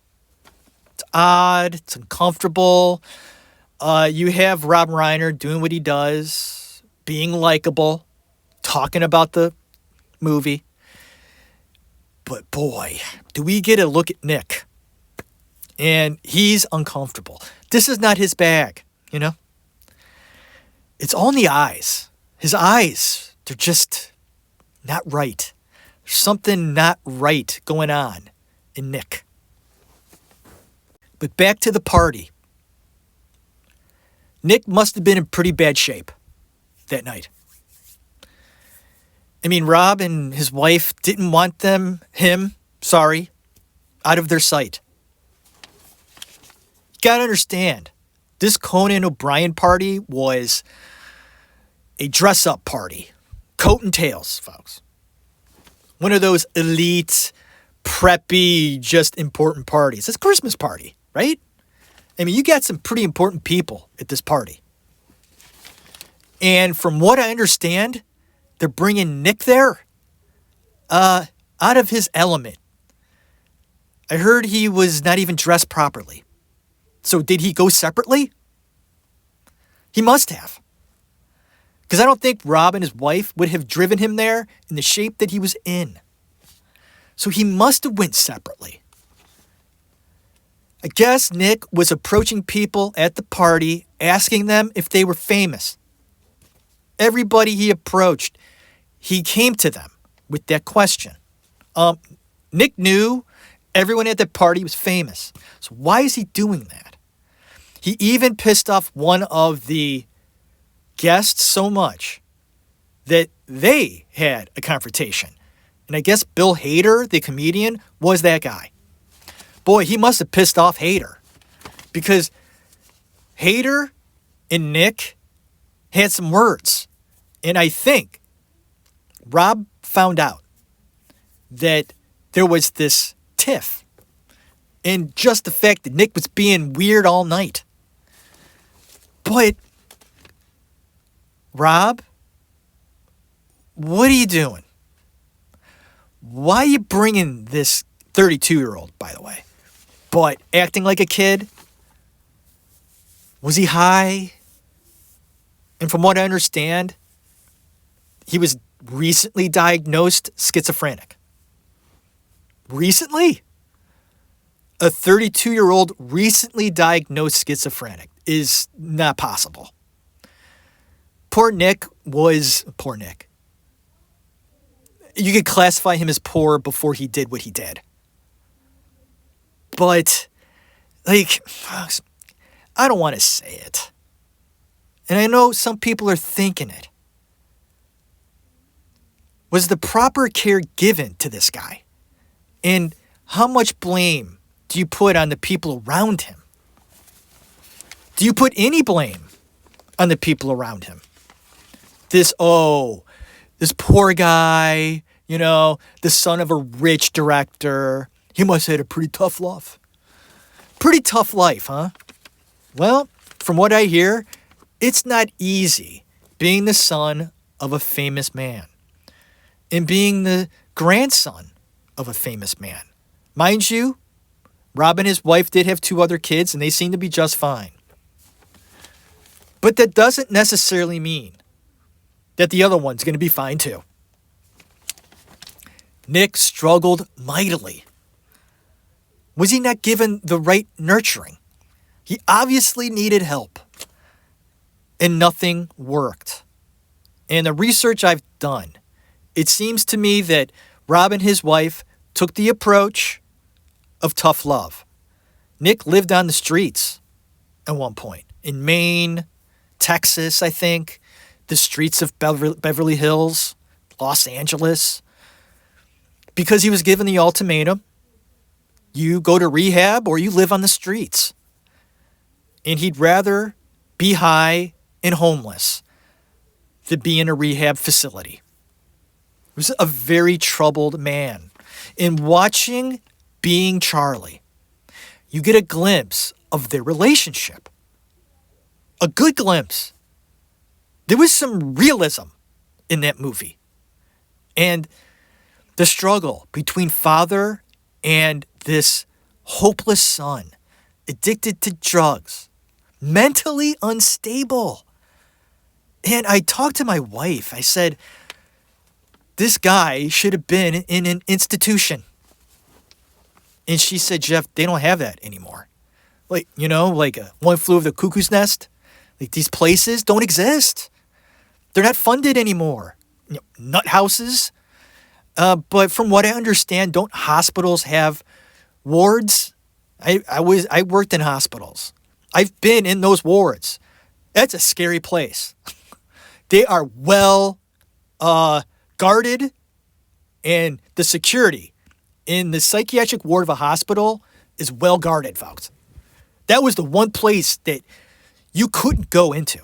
It's odd. It's uncomfortable. You have Rob Reiner doing what he does, being likable, talking about the movie. But boy, do we get a look at Nick. And he's uncomfortable. This is not his bag, you know? It's all in the eyes. His eyes, they're just not right. There's something not right going on in Nick. But back to the party. Nick must have been in pretty bad shape that night. I mean, Rob and his wife didn't want him, out of their sight. You gotta understand, this Conan O'Brien party was a dress-up party. Coat and tails, folks. One of those elite, preppy, just important parties. It's a Christmas party, right? I mean, you got some pretty important people at this party. And from what I understand, they're bringing Nick there out of his element. I heard he was not even dressed properly. So did he go separately? He must have. Because I don't think Rob and his wife would have driven him there in the shape that he was in. So he must have went separately. I guess Nick was approaching people at the party, asking them if they were famous. Everybody he approached, he came to them with that question. Nick knew everyone at the party was famous. So why is he doing that? He even pissed off one of the guests so much that they had a confrontation. And I guess Bill Hader, the comedian, was that guy. Boy, he must have pissed off Hader. Because Hader and Nick had some words. And I think Rob found out that there was this tiff. And just the fact that Nick was being weird all night. But, Rob, what are you doing? Why are you bringing this 32-year-old, by the way, but acting like a kid? Was he high? And from what I understand, he was recently diagnosed schizophrenic. Recently? A 32-year-old recently diagnosed schizophrenic is not possible. Poor Nick. You could classify him as poor before he did what he did. But, folks, I don't want to say it. And I know some people are thinking it. Was the proper care given to this guy? And how much blame do you put on the people around him? Do you put any blame on the people around him? This poor guy, the son of a rich director. He must have had a pretty tough life. Pretty tough life, huh? Well, from what I hear, it's not easy being the son of a famous man and being the grandson of a famous man. Mind you, Rob and his wife did have 2 other kids, and they seem to be just fine. But that doesn't necessarily mean that the other one's going to be fine too. Nick struggled mightily. Was he not given the right nurturing? He obviously needed help. And nothing worked. And the research I've done It seems to me that Rob and his wife took the approach of tough love. Nick lived on the streets at one point in Maine, Texas, I think, the streets of Beverly Hills, Los Angeles, because he was given the ultimatum: you go to rehab or you live on the streets. And he'd rather be high and homeless than be in a rehab facility. He was a very troubled man. In watching Being Charlie, you get a glimpse of their relationship. A good glimpse. There was some realism in that movie. And the struggle between father and this hopeless son, addicted to drugs, mentally unstable. And I talked to my wife. I said, this guy should have been in an institution. And she said, Jeff, they don't have that anymore. Like, One Flew Over the Cuckoo's Nest. Like, these places don't exist. They're not funded anymore. Nut houses. But from what I understand, don't hospitals have wards? I worked in hospitals. I've been in those wards. That's a scary place. They are well guarded, and the security in the psychiatric ward of a hospital is well guarded, folks. That was the one place that you couldn't go into.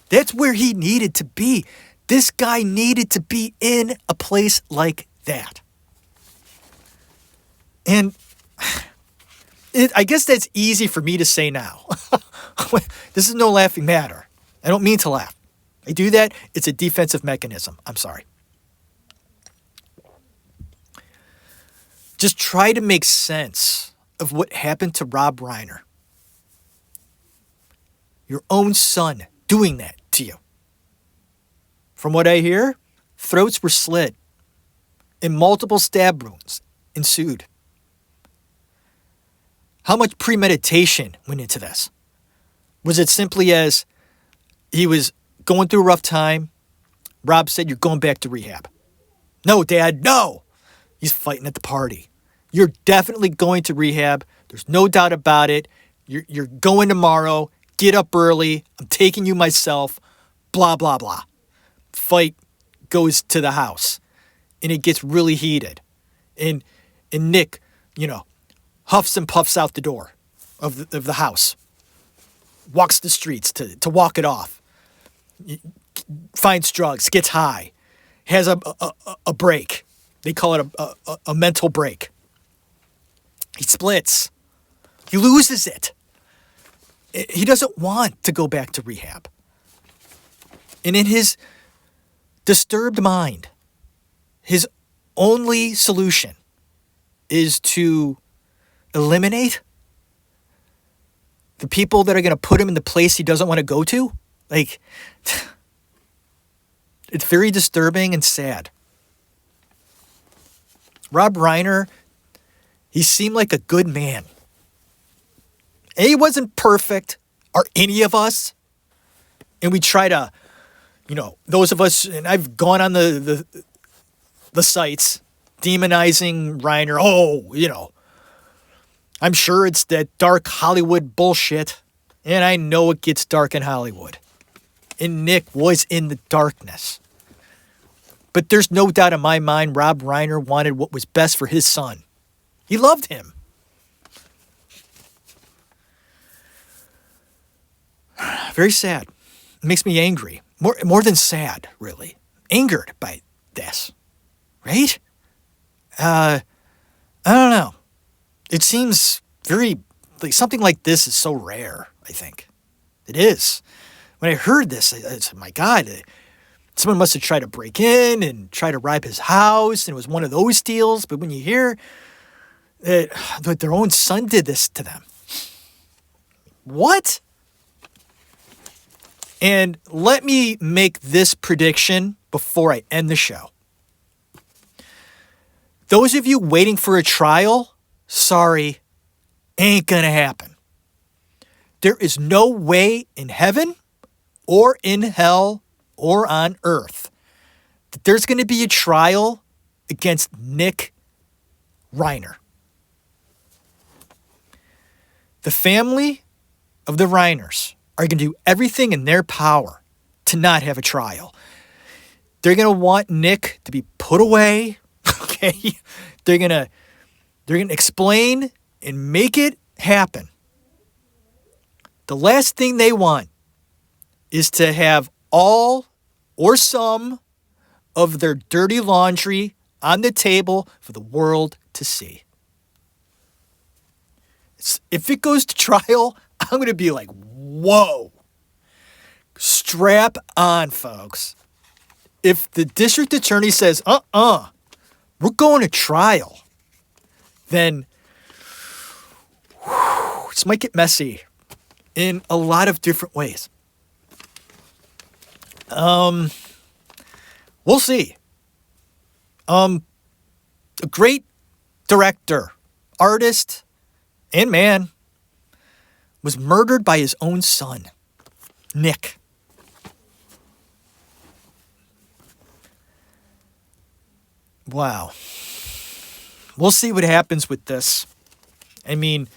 That's where he needed to be. This guy needed to be in a place like that. And I guess that's easy for me to say now. This is no laughing matter. I don't mean to laugh. I do that. It's a defensive mechanism. I'm sorry. Just try to make sense of what happened to Rob Reiner. Your own son doing that to you. From what I hear, throats were slit and multiple stab wounds ensued. How much premeditation went into this? Was it simply as he was going through a rough time, Rob said, you're going back to rehab? No, Dad, no. He's fighting at the party. You're definitely going to rehab. There's no doubt about it. You're going tomorrow. Get up early. I'm taking you myself. Blah, blah, blah. Fight goes to the house. And it gets really heated. And Nick, huffs and puffs out the door of the house. Walks the streets to walk it off. Finds drugs. Gets high. Has a break. They call it a mental break. He splits. He loses it. He doesn't want to go back to rehab. And in his disturbed mind, his only solution is to eliminate the people that are going to put him in the place he doesn't want to go to. Like, it's very disturbing and sad. Rob Reiner, he seemed like a good man. And he wasn't perfect, or any of us. And we try to, those of us, and I've gone on the sites demonizing Reiner. Oh, I'm sure it's that dark Hollywood bullshit. And I know it gets dark in Hollywood. And Nick was in the darkness. But there's no doubt in my mind Rob Reiner wanted what was best for his son. He loved him. Very sad. It makes me angry. More than sad, really. Angered by this. Right? I don't know. It seems very... something like this is so rare, I think. It is. When I heard this, I said, my God, someone must have tried to break in and try to rob his house, and it was one of those deals. But when you hear that their own son did this to them, what? And let me make this prediction before I end the show. Those of you waiting for a trial, sorry, ain't gonna happen. There is no way in heaven or in hell or on earth that there's going to be a trial against Nick Reiner. The family of the Reiners are going to do everything in their power to not have a trial. They're going to want Nick to be put away. Okay? They're going to explain and make it happen. The last thing they want is to have all or some of their dirty laundry on the table for the world to see. If it goes to trial, I'm going to be like, whoa. Strap on, folks. If the district attorney says, we're going to trial, then this might get messy in a lot of different ways. We'll see. A great director, artist, and man was murdered by his own son, Nick. Wow. We'll see what happens with this. I mean,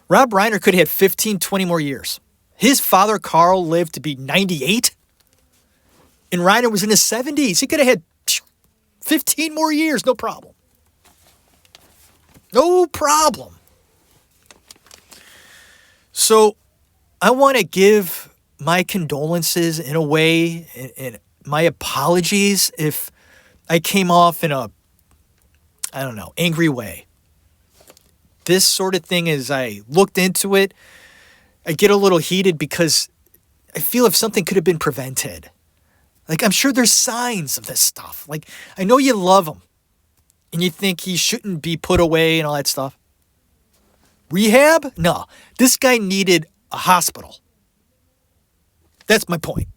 Rob Reiner could have had 15, 20 more years. His father, Carl, lived to be 98. And Reiner was in his 70s. He could have had 15 more years, no problem. No problem. So I want to give my condolences in a way and my apologies if I came off in a, angry way. This sort of thing, as I looked into it, I get a little heated because I feel if something could have been prevented. Like, I'm sure there's signs of this stuff. Like, I know you love him and you think he shouldn't be put away and all that stuff. Rehab? No. This guy needed a hospital. That's my point.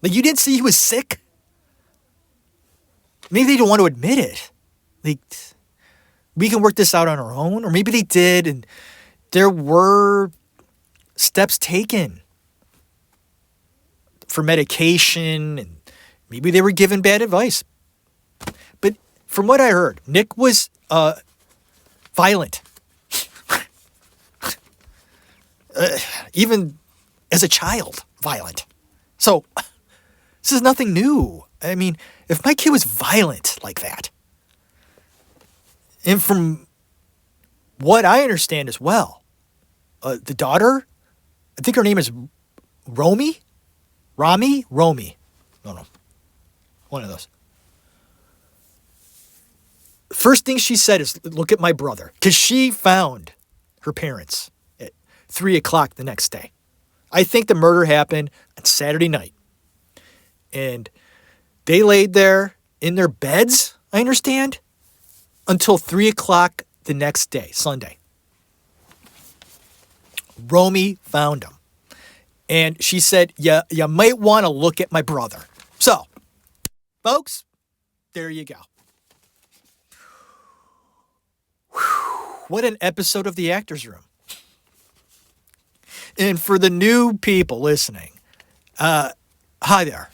Like, you didn't see he was sick? Maybe they don't want to admit it. Like, we can work this out on our own. Or maybe they did and there were steps taken for medication and maybe they were given bad advice. But from what I heard, Nick was violent. Even as a child, violent. So, this is nothing new. I mean, if my kid was violent like that, and from what I understand as well, the daughter, I think her name is Romy? Romy. No. One of those. First thing she said is, look at my brother. Because she found her parents at 3 o'clock the next day. I think the murder happened on Saturday night. And they laid there in their beds, I understand, until 3 o'clock the next day, Sunday. Romy found them. And she said, you might want to look at my brother. So, folks, there you go. Whew, what an episode of The Actors Room. And for the new people listening, hi there.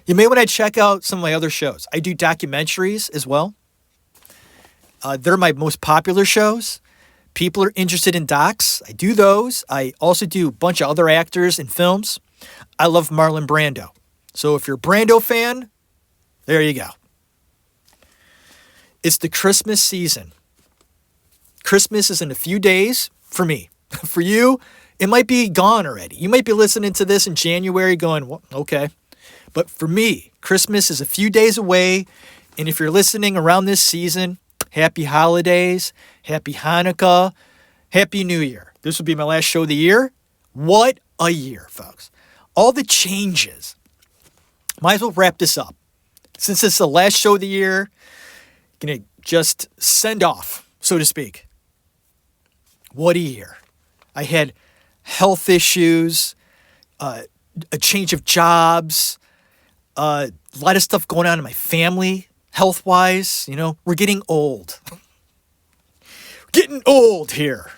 You may want to check out some of my other shows. I do documentaries as well. They're my most popular shows. People are interested in docs. I do those. I also do a bunch of other actors and films. I love Marlon Brando. So if you're a Brando fan, there you go. It's the Christmas season. Christmas is in a few days for me. For you, it might be gone already. You might be listening to this in January going, well, okay. But for me, Christmas is a few days away. And if you're listening around this season, happy holidays, happy Hanukkah, happy New Year. This will be my last show of the year. What a year, folks. All the changes. Might as well wrap this up. Since it's the last show of the year, going to just send off, so to speak. What a year. I had health issues, a change of jobs, a lot of stuff going on in my family, health-wise. We're getting old. Getting old here.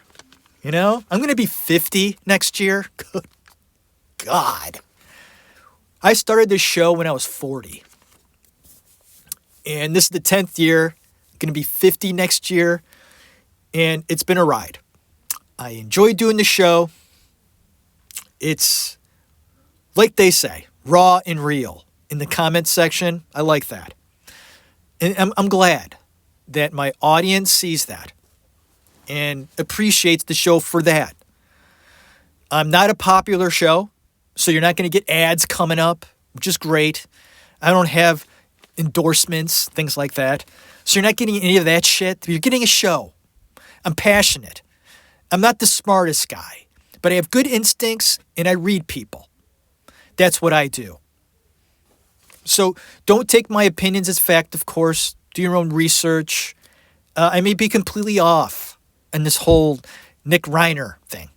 I'm going to be 50 next year. Good God. I started this show when I was 40. And this is the 10th year. I'm going to be 50 next year. And it's been a ride. I enjoy doing the show. It's, like they say, raw and real. In the comments section, I like that. And I'm glad that my audience sees that and appreciates the show for that. I'm not a popular show, so you're not going to get ads coming up, which is great. I don't have endorsements, things like that. So you're not getting any of that shit. You're getting a show. I'm passionate. I'm not the smartest guy, but I have good instincts and I read people. That's what I do. So don't take my opinions as fact, of course. Do your own research. I may be completely off on this whole Nick Reiner thing.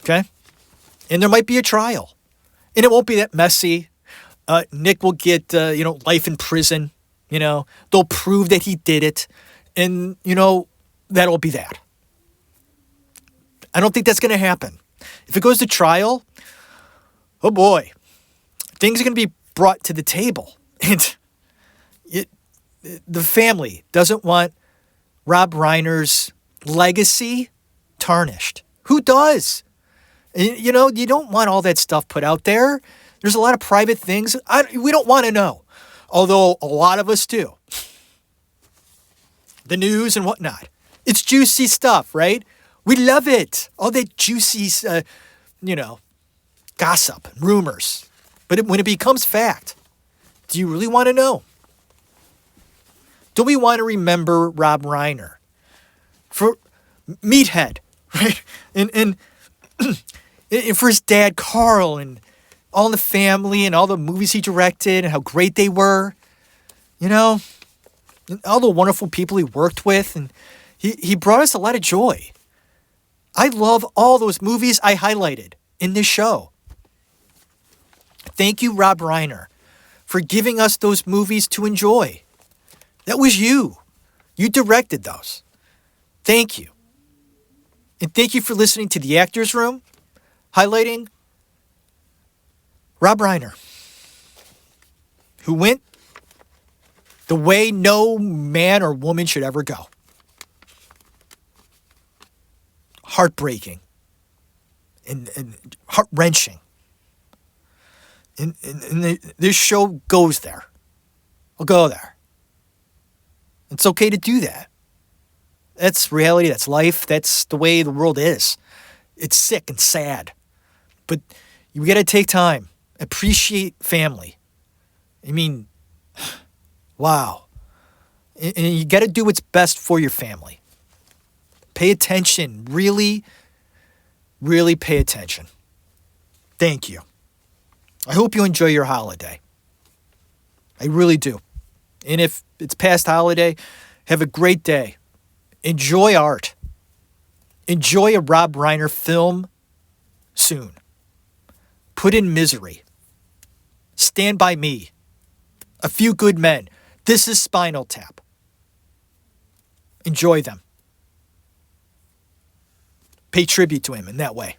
Okay? And there might be a trial. And it won't be that messy. Nick will get, life in prison. They'll prove that he did it. And, that'll be that. I don't think that's going to happen. If it goes to trial, oh boy, things are going to be brought to the table. And the family doesn't want Rob Reiner's legacy tarnished. Who does? You don't want all that stuff put out there. There's a lot of private things we don't want to know. Although a lot of us do. The news and whatnot. It's juicy stuff, right? We love it. All that juicy, gossip, rumors. But when it becomes fact, do you really want to know? Don't we want to remember Rob Reiner for Meathead, right? And for his dad, Carl, and All in the Family, and all the movies he directed, and how great they were, and all the wonderful people he worked with, and he brought us a lot of joy. I love all those movies I highlighted in this show. Thank you, Rob Reiner, for giving us those movies to enjoy. That was you. You directed those. Thank you. And thank you for listening to The Actors Room, highlighting Rob Reiner, who went the way no man or woman should ever go. Heartbreaking and heart-wrenching. And this show goes there. I'll go there. It's okay to do that. That's reality. That's life. That's the way the world is. It's sick and sad. But you got to take time. Appreciate family. I mean, wow. And you got to do what's best for your family. Pay attention. Really, really pay attention. Thank you. I hope you enjoy your holiday. I really do. And if it's past holiday, have a great day. Enjoy art. Enjoy a Rob Reiner film soon. Put in Misery. Stand By Me. A Few Good Men. This is Spinal Tap. Enjoy them. Pay tribute to him in that way.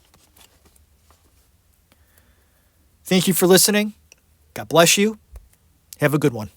Thank you for listening. God bless you. Have a good one.